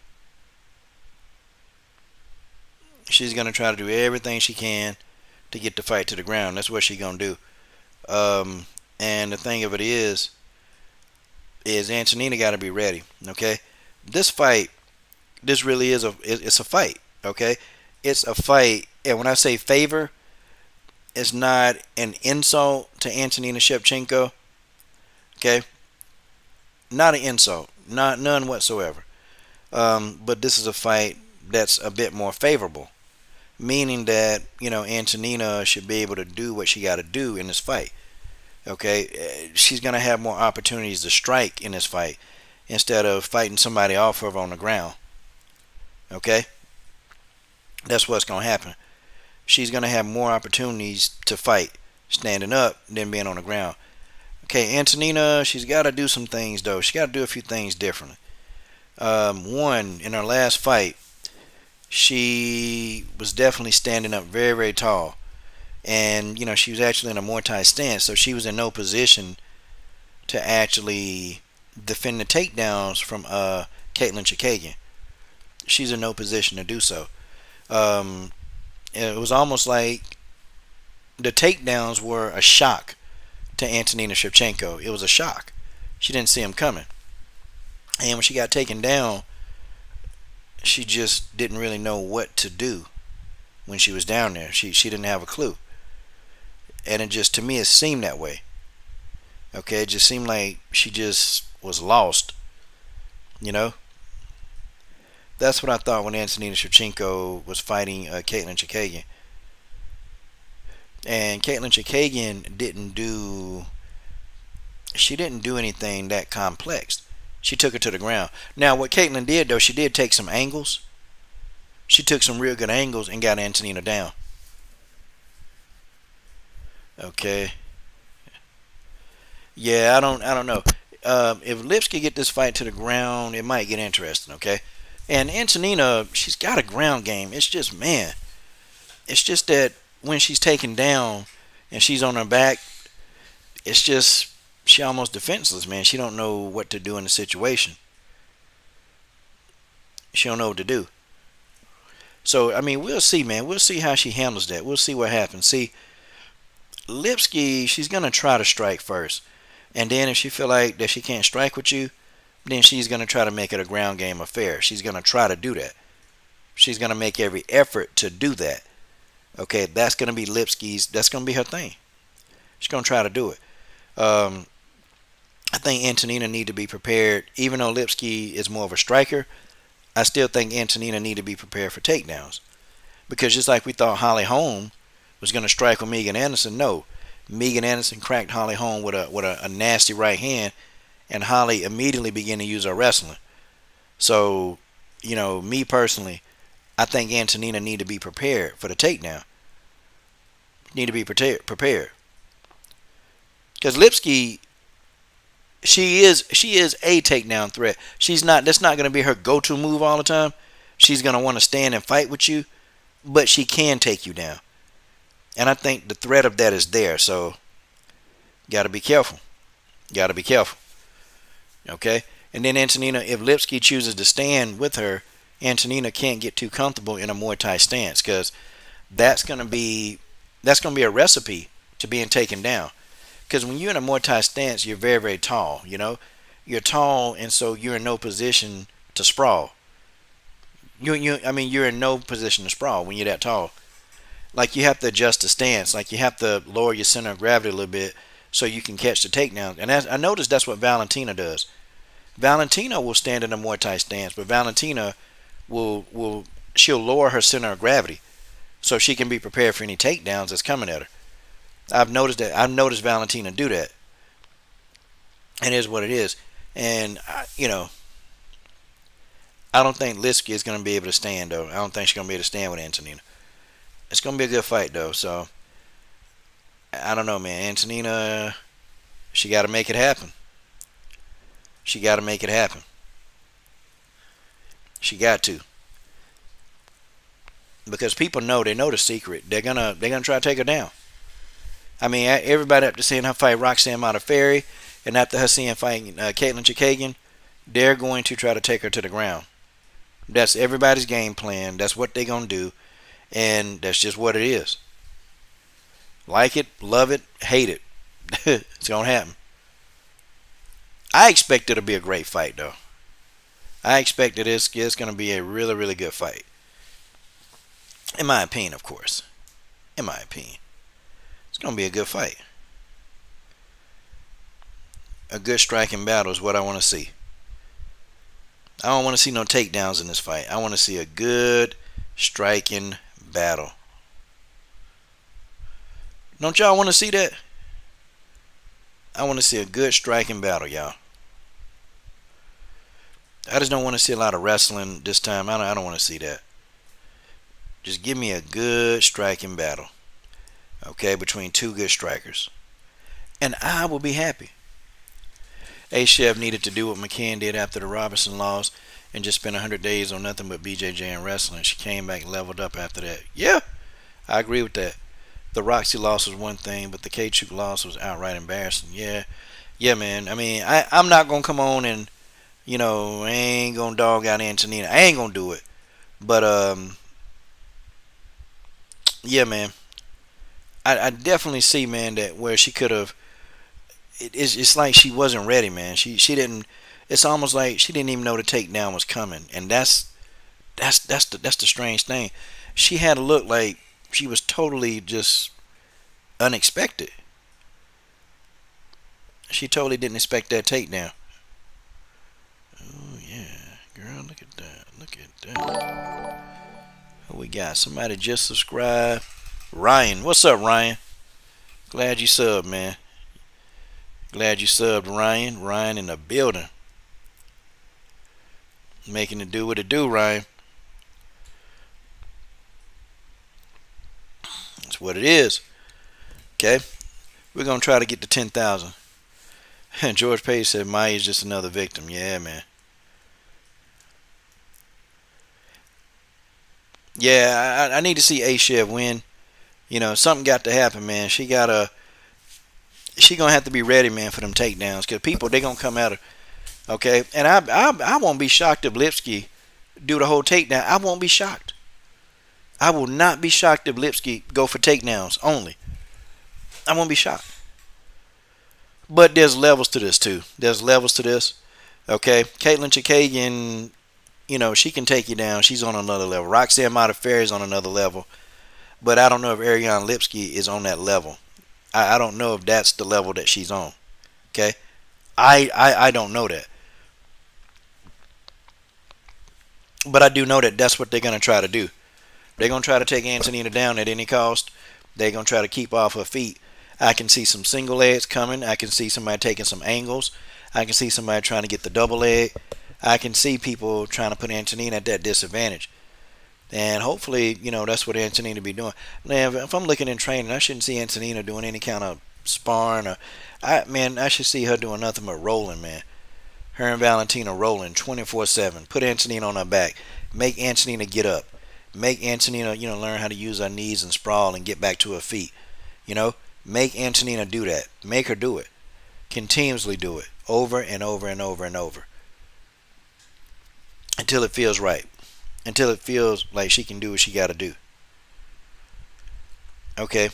She's gonna try to do everything she can to get the fight to the ground. That's what she's gonna do. And the thing of it is Antonina got to be ready. Okay, this fight, this really is it's a fight. Okay, it's a fight, and when I say favor, it's not an insult to Antonina Shevchenko. Okay, not an insult, not none whatsoever. But this is a fight that's a bit more favorable, meaning that Antonina should be able to do what she got to do in this fight. Okay, she's gonna have more opportunities to strike in this fight instead of fighting somebody off of her on the ground. Okay, that's what's gonna happen. She's gonna have more opportunities to fight standing up than being on the ground. Okay, Antonina, she's got to do some things though. She got to do a few things differently. One, in her last fight, she was definitely standing up very, very tall. And, she was actually in a more tight stance. So she was in no position to actually defend the takedowns from Caitlin Chikagian. She's in no position to do so. It was almost like the takedowns were a shock to Antonina Shevchenko. It was a shock. She didn't see him coming. And when she got taken down, she just didn't really know what to do when she was down there. She didn't have a clue. And it just, to me, it seemed that way. Okay, it just seemed like she just was lost. You know? That's what I thought when Antonina Shevchenko was fighting Caitlin Chikagian. And Caitlin Chikagian she didn't do anything that complex. She took her to the ground. Now, what Caitlin did, though, she did take some angles. She took some real good angles and got Antonina down. Okay. Yeah, I don't know. If Lipski get this fight to the ground, it might get interesting. Okay. And Antonina, she's got a ground game. It's just, man, it's just that when she's taken down and she's on her back, it's just she almost defenseless, man. She don't know what to do in the situation. She don't know what to do. So I mean, we'll see, man. We'll see how she handles that. We'll see what happens. See, Lipski, she's gonna try to strike first, and then if she feel like that she can't strike with you, then she's gonna try to make it a ground game affair. She's gonna try to do that. She's gonna make every effort to do that. Okay, that's gonna be Lipski's. That's gonna be her thing. She's gonna try to do it. I think Antonina need to be prepared. Even though Lipski is more of a striker, I still think Antonina need to be prepared for takedowns. Because just like we thought Holly Holm was going to strike with Megan Anderson, no. Megan Anderson cracked Holly Holm with a nasty right hand, and Holly immediately began to use her wrestling. So, me personally, I think Antonina need to be prepared for the takedown. Need to be prepared. Because Lipski, she is a takedown threat. That's not going to be her go-to move all the time. She's going to want to stand and fight with you, but she can take you down. And I think the threat of that is there. So, got to be careful. Got to be careful. Okay? And then Antonina, if Lipski chooses to stand with her, Antonina can't get too comfortable in a Muay Thai stance, because that's going to be a recipe to being taken down. Because when you're in a Muay Thai stance, you're very, very tall, You're tall, and so you're in no position to sprawl. You're in no position to sprawl when you're that tall. Like, you have to adjust the stance. Like, you have to lower your center of gravity a little bit so you can catch the takedown. And I noticed that's what Valentina does. Valentina will stand in a Muay Thai stance, but Valentina she'll lower her center of gravity so she can be prepared for any takedowns that's coming at her. I've noticed that. I've noticed Valentina do that. And it is what it is. And, I don't think Lipski is going to be able to stand, though. I don't think she's going to be able to stand with Antonina. It's gonna be a good fight though. So I don't know, man. Antonina, she got to make it happen. She got to make it happen. She got to, because people know, they know the secret. They're gonna try to take her down. I mean, everybody after seeing her fight Roxanne Modafferi, and after her seeing fighting Caitlin Chikagian, they're going to try to take her to the ground. That's everybody's game plan. That's what they're gonna do, and that's just what it is. Like it, love it, hate it. It's gonna happen. I expect it to be a great fight, though. I expect that it's gonna be a really, really good fight. In my opinion, of course. In my opinion, it's gonna be a good fight. A good striking battle is what I want to see. I don't want to see no takedowns in this fight. I want to see a good striking battle. Don't y'all want to see that? I want to see a good striking battle, y'all. I just don't want to see a lot of wrestling this time. I don't want to see that. Just give me a good striking battle, okay, between two good strikers, and I will be happy. A Chev needed to do what McCann did after the Robinson loss and just spend 100 days on nothing but BJJ and wrestling. She came back and leveled up after that. Yeah, I agree with that. The Roxy loss was one thing, but the K-Chuk loss was outright embarrassing. Yeah, man. I mean, I'm not going to come on and, I ain't going to dog out Antonina. I ain't going to do it. But, yeah, man. I definitely see, man, that where she could have, it's like she wasn't ready, man. She didn't, it's almost like she didn't even know the takedown was coming. And that's the strange thing. She had a look like she was totally just unexpected. She totally didn't expect that takedown. Oh yeah, girl, look at that. Look at that. Who we got? Somebody just subscribed. Ryan. What's up, Ryan? Glad you subbed, man. Glad you subbed, Ryan. Ryan in the building. Making it do what it do, Ryan. That's what it is. Okay? We're going to try to get to 10,000. And George Page said Maya's just another victim. Yeah, man. Yeah, I need to see A-Chev win. Something got to happen, man. She going to have to be ready, man, for them takedowns. Because people, they going to come at her. Okay? And I won't be shocked if Lipski do the whole takedown. I won't be shocked. I will not be shocked if Lipski go for takedowns only. I won't be shocked. But there's levels to this, too. There's levels to this. Okay? Caitlin Chikagian, she can take you down. She's on another level. Roxanne Modafferi is on another level. But I don't know if Ariane Lipski is on that level. I don't know if that's the level that she's on. Okay? I don't know that. But I do know that that's what they're going to try to do. They're going to try to take Antonina down at any cost. They're going to try to keep off her feet. I can see some single legs coming. I can see somebody taking some angles. I can see somebody trying to get the double leg. I can see people trying to put Antonina at that disadvantage. And hopefully, that's what Antonina be doing. Now, if I'm looking in training, I shouldn't see Antonina doing any kind of sparring. I should see her doing nothing but rolling, man. Her and Valentina rolling 24/7. Put Antonina on her back. Make Antonina get up. Make Antonina, learn how to use her knees and sprawl and get back to her feet. Make Antonina do that. Make her do it. Continuously do it. Over and over and over and over. Until it feels right. Until it feels like she can do what she got to do. Okay.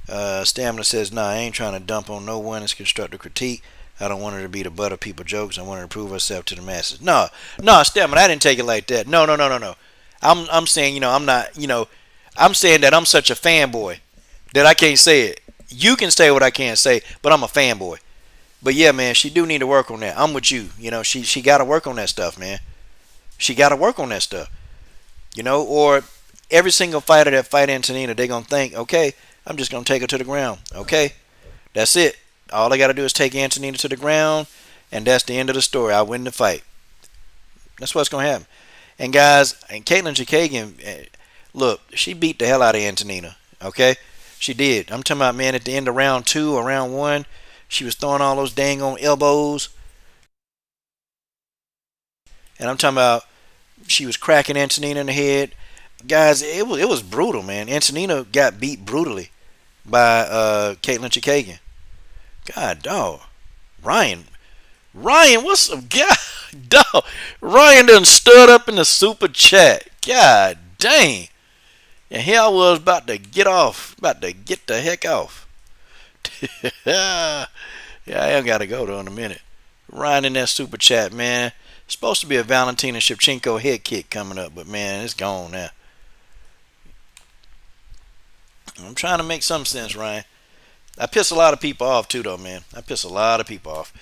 Stamina says, nah, I ain't trying to dump on no one. It's constructive critique. I don't want her to be the butt of people's jokes. I want her to prove herself to the masses. No, Stamina, I didn't take it like that. No. I'm saying, I'm not, I'm saying that I'm such a fanboy that I can't say it. You can say what I can't say, but I'm a fanboy. But yeah, man, she do need to work on that. I'm with you. She got to work on that stuff, man. She got to work on that stuff. Or every single fighter that fight Antonina, they're going to think, okay, I'm just going to take her to the ground. Okay? That's it. All I got to do is take Antonina to the ground, and that's the end of the story. I win the fight. That's what's going to happen. And guys, and Caitlin Chikagian, Look, she beat the hell out of Antonina. Okay, she did. I'm talking about, man, at the end of round 2 or round 1, she was throwing all those dang on elbows, and I'm talking about she was cracking Antonina in the head. Guys, it was brutal, man. Antonina got beat brutally by Caitlin Chikagian. God, dog. Ryan, what's up? God, dog. Ryan done stood up in the super chat. God dang. And here I was about to get off, about to get the heck off. Yeah, I ain't got to go though in a minute. Ryan in that super chat, man. It's supposed to be a Valentina Shevchenko head kick coming up, but man, it's gone now. I'm trying to make some sense, Ryan. I piss a lot of people off too, though, man. I piss a lot of people off.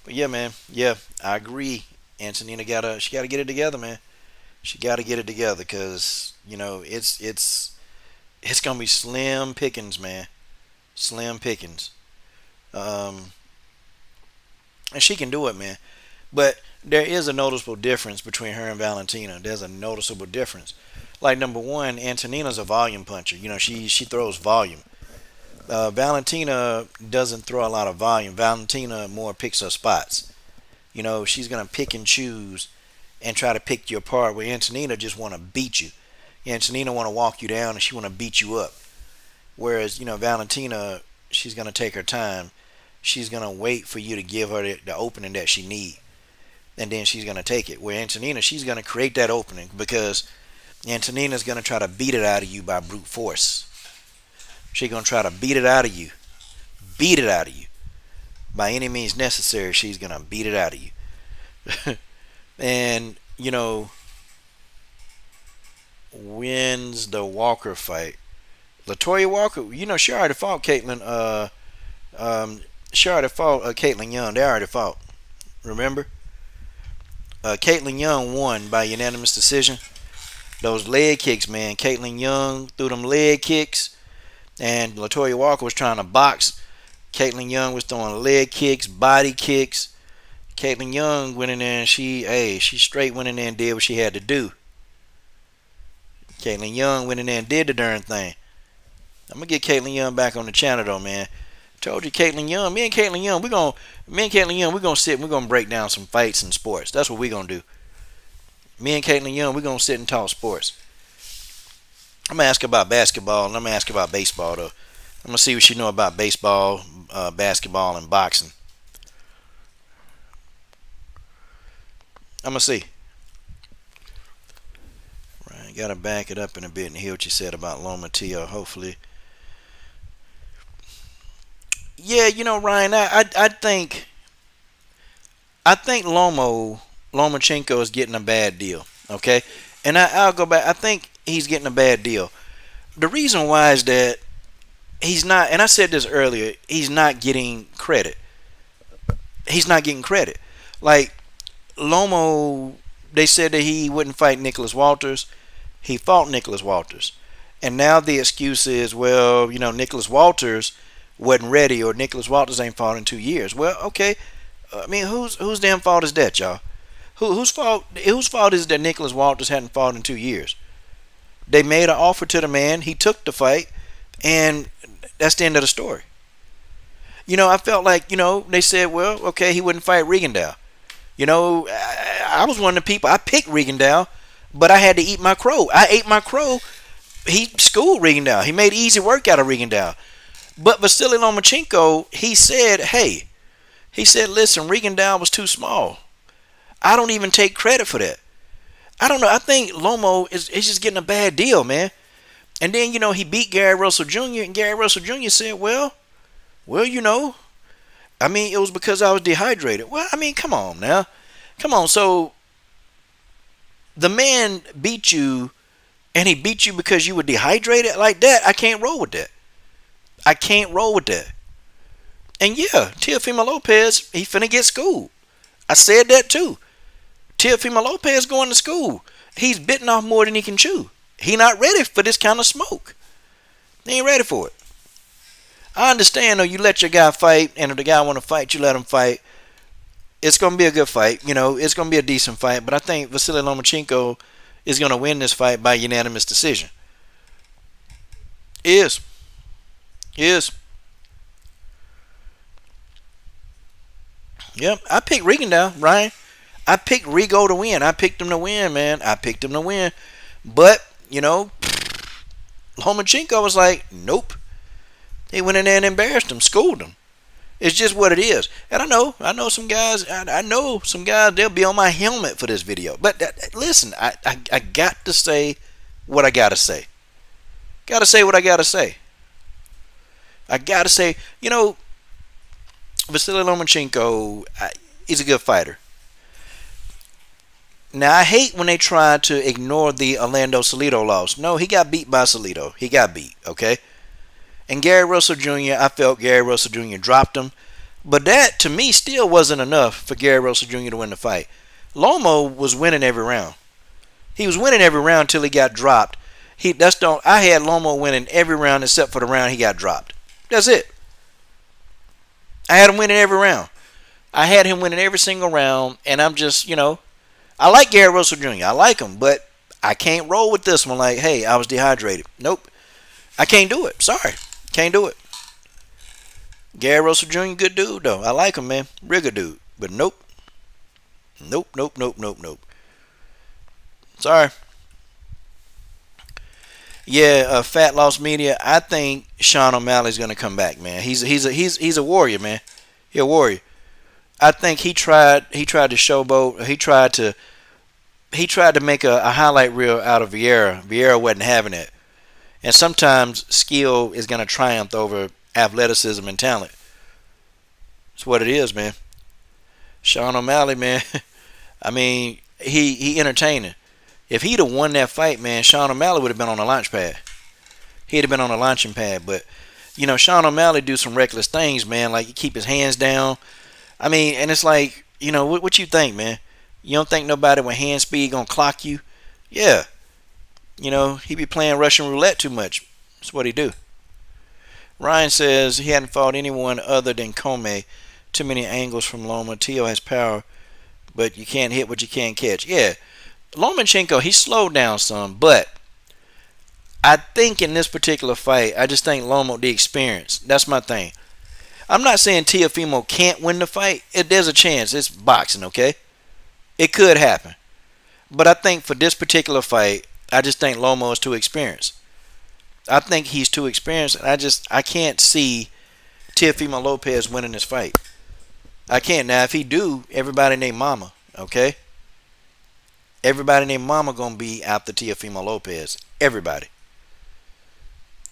But yeah, man. Yeah, I agree. Antonina she gotta get it together, man. She gotta get it together, cause it's gonna be slim pickings, man. Slim pickings. Um, and she can do it, man. But there is a noticeable difference between her and Valentina. There's a noticeable difference. Like, number one, Antonina's a volume puncher. She throws volume. Valentina doesn't throw a lot of volume. Valentina more picks her spots. She's gonna pick and choose and try to pick you apart. Where Antonina just want to beat you. Antonina want to walk you down and she want to beat you up. Whereas Valentina, she's gonna take her time. She's gonna wait for you to give her the opening that she need, and then she's gonna take it. Where Antonina, she's gonna create that opening because Antonina's gonna try to beat it out of you by brute force. She's gonna try to beat it out of you, by any means necessary. She's gonna beat it out of you, and wins the Walker fight. Latoya Walker, she already fought Caitlin. She already fought Caitlin Young. They already fought. Remember? Caitlin Young won by unanimous decision. Those leg kicks, man. Caitlin Young threw them leg kicks, and Latoya Walker was trying to box. Caitlin Young was throwing leg kicks, body kicks. Caitlin Young went in there and she straight went in there and did what she had to do. Caitlin Young went in there and did the darn thing. I'm gonna get Caitlin Young back on the channel though, man. Told you, Caitlin Young. Me and Caitlin Young, we're gonna sit and we're gonna break down some fights and sports. That's what we're gonna do. Me and Caitlin Young, we're gonna sit and talk sports. I'm gonna ask about basketball and I'm gonna ask about baseball though. I'm gonna see what she know about baseball, basketball, and boxing. I'm gonna see. Right, gotta back it up in a bit and hear what you said about Loma Tio. Hopefully. Yeah, Ryan, I think Lomachenko is getting a bad deal. Okay, and I'll go back. I think he's getting a bad deal. The reason why is that he's not, and I said this earlier, he's not getting credit. Like Lomo, they said that he wouldn't fight Nicholas Walters. He fought Nicholas Walters, and now the excuse is, well, Nicholas Walters wasn't ready, or Nicholas Walters ain't fought in 2 years. Well, okay. I mean, whose damn fault is that, y'all? Whose fault is that Nicholas Walters hadn't fought in 2 years? They made an offer to the man. He took the fight, and that's the end of the story. I felt like, they said, well, okay, he wouldn't fight Rigondeaux. I was one of the people. I picked Rigondeaux, but I had to eat my crow. I ate my crow. He schooled Rigondeaux. He made easy work out of Rigondeaux. But Vasily Lomachenko, he said, listen, Rigondeaux was too small. I don't even take credit for that. I don't know. I think Lomo is just getting a bad deal, man. And then, he beat Gary Russell Jr., and Gary Russell Jr. said, well, I mean, it was because I was dehydrated. Well, I mean, come on now. Come on. So the man beat you, and he beat you because you were dehydrated like that? I can't roll with that. And yeah, Teofimo Lopez, he finna get schooled. I said that too. Teofimo Lopez going to school. He's bitten off more than he can chew. He not ready for this kind of smoke. He ain't ready for it. I understand though, you let your guy fight, and if the guy want to fight, you let him fight. It's gonna be a good fight. It's gonna be a decent fight. But I think Vasily Lomachenko is gonna win this fight by unanimous decision. Is is. Yep. I picked Regan, Ryan. I picked Rigo to win. I picked him to win, man. I picked him to win. But Lomachenko was like, nope. He went in there and embarrassed him, schooled him. It's just what it is. And I know some guys. I know some guys. They'll be on my helmet for this video. But listen, I got to say what I gotta say. Gotta say what I gotta say. I gotta say, Vasily Lomachenko, he's a good fighter. Now, I hate when they try to ignore the Orlando Salido loss. No, he got beat by Salido. He got beat, okay? And Gary Russell Jr., I felt Gary Russell Jr. dropped him. But that, to me, still wasn't enough for Gary Russell Jr. to win the fight. Loma was winning every round. He was winning every round until he got dropped. I had Loma winning every round except for the round he got dropped. That's it. I had him winning every round. I had him winning every single round, and I'm just, I like Gary Russell Jr. I like him, but I can't roll with this one like, hey, I was dehydrated. Nope. I can't do it. Sorry. Can't do it. Gary Russell Jr., good dude, though. I like him, man. Real good dude. But nope. Nope, nope, nope, nope, nope. Sorry. Yeah, Fat Loss Media, I think Sean O'Malley's going to come back, man. He's a warrior, man. He's a warrior. I think he tried to showboat. He tried to make a highlight reel out of Vieira. Vieira wasn't having it. And sometimes skill is going to triumph over athleticism and talent. That's what it is, man. Sean O'Malley, man. I mean, he entertaining. If he'd have won that fight, man, Sean O'Malley would have been on the launch pad. He'd have been on the launching pad. But, Sean O'Malley do some reckless things, man. Like, he keep his hands down. I mean, and it's like, what you think, man? You don't think nobody with hand speed going to clock you? Yeah. He be playing Russian roulette too much. That's what he do. Ryan says he hadn't fought anyone other than Comey. Too many angles from Loma. Tio has power, but you can't hit what you can't catch. Yeah. Lomachenko, he slowed down some, but I think in this particular fight, I just think Loma, the experience. That's my thing. I'm not saying Teofimo can't win the fight. There's a chance. It's boxing, okay? It could happen. But I think for this particular fight, I just think Loma is too experienced. I think he's too experienced, and I can't see Teofimo Lopez winning this fight. I can't. Now, if he do, everybody named Mama, okay? Everybody named Mama gonna be after Teofimo Lopez. Everybody.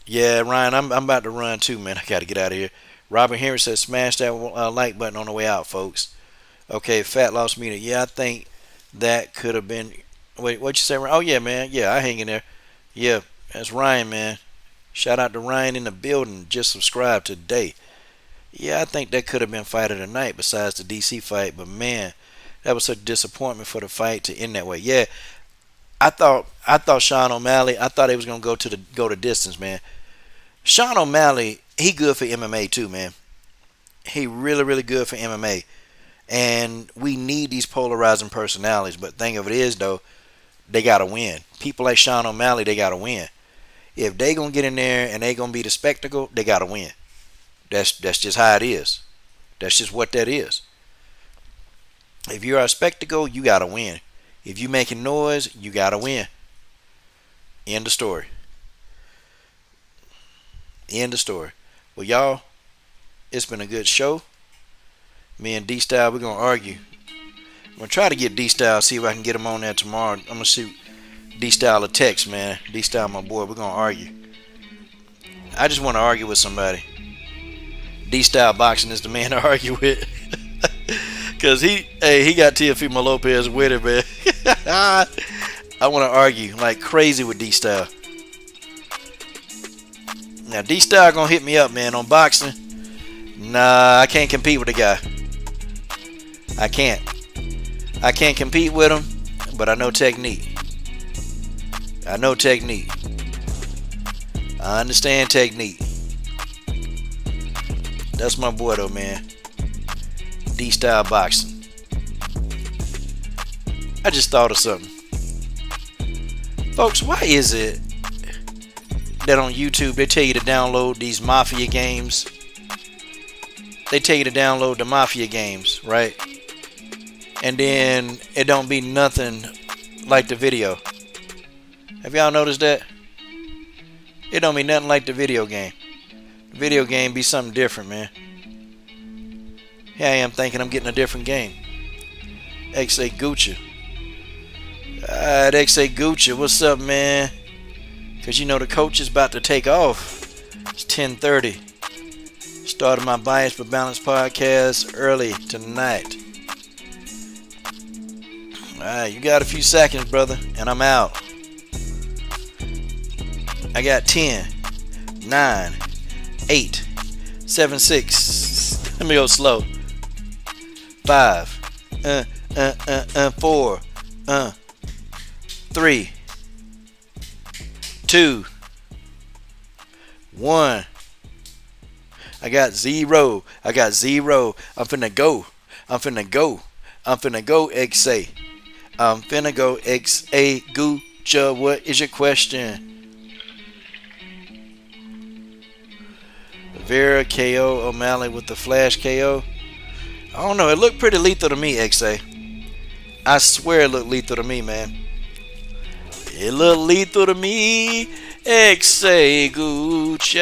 Yeah, Ryan, I'm about to run too, man. I got to get out of here. Robert Henry says, smash that like button on the way out, folks. Okay, Fat Loss Media. Yeah, I think that could have been. Wait, what you say? Oh, yeah, man. Yeah, I hang in there. Yeah, that's Ryan, man. Shout out to Ryan in the building. Just subscribed today. Yeah, I think that could have been fight of the night besides the DC fight. But, man, that was such a disappointment for the fight to end that way. Yeah, I thought Sean O'Malley, I thought he was going to go the distance, man. Sean O'Malley, he good for MMA too, man. He really, really good for MMA. And we need these polarizing personalities. But the thing of it is, though, they got to win. People like Sean O'Malley, they got to win. If they going to get in there and they going to be the spectacle, they got to win. That's just how it is. That's just what that is. If you're a spectacle, you got to win. If you making noise, you got to win. End of story. End of story. Well, y'all, it's been a good show. Me and D-Style, we're going to argue. I'm going to try to get D-Style, see if I can get him on there tomorrow. I'm going to shoot D-Style a text, man. D-Style, my boy, we're going to argue. I just want to argue with somebody. D-Style Boxing is the man to argue with. Because he got Teofimo Lopez with it, man. I want to argue like crazy with D-Style. Now, D-Style going to hit me up, man, on boxing. Nah, I can't compete with the guy. I can't. I can't compete with him, but I know technique. I know technique. I understand technique. That's my boy, though, man. D-Style Boxing. I just thought of something. Folks, why is it that on YouTube they tell you to download these Mafia games? They tell you to download the Mafia games, right? And then it don't be nothing like the video. Have y'all noticed that? It don't be nothing like the video game. The video game be something different, man. Here I am thinking I'm getting a different game. XA Gucci. Alright, XA Gucci, what's up, man? Cause you know the coach is about to take off. It's 10:30. Started my Bias for Balance podcast early tonight. Alright, you got a few seconds, brother, and I'm out. I got 10, 9, 8, 7, 6. Let me go slow. 5, 4, 3, 2, 1. I got 0. I got 0. I'm finna go. I'm finna go. I'm finna go, XA. I'm finna go, XA Gucci. What is your question? Vera KO O'Malley with the flash KO. I don't know. It looked pretty lethal to me, XA. I swear it looked lethal to me, man. It looked lethal to me. XA Gucci.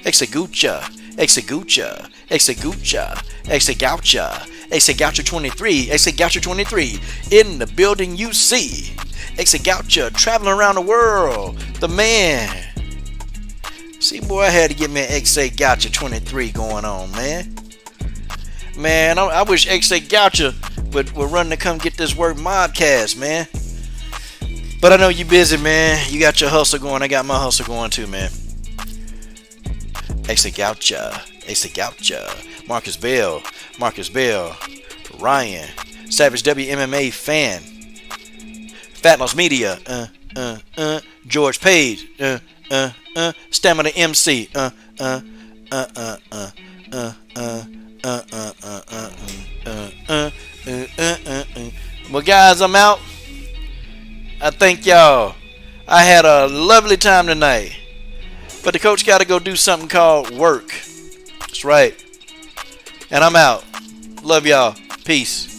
XA Gucci. XA Gucci. XA Gucci. XA Gaucha. XA Gaucha 23. XA Gaucha 23. In the building you see. XA Gaucha traveling around the world. The man. See, boy, I had to get me an XA Gaucha 23 going on, man. Man, I wish XA Gaucha would run to come get this work modcast, man. But I know you busy, man. You got your hustle going. I got my hustle going too, man. XA Gaucha. XA Gaucha. Marcus Bell. Ryan. Savage WMMA fan. Fat Loss Media. George Page. Stamina MC. Well, guys, I'm out. I thank y'all. I had a lovely time tonight. But the coach got to go do something called work. That's right. And I'm out. Love y'all. Peace.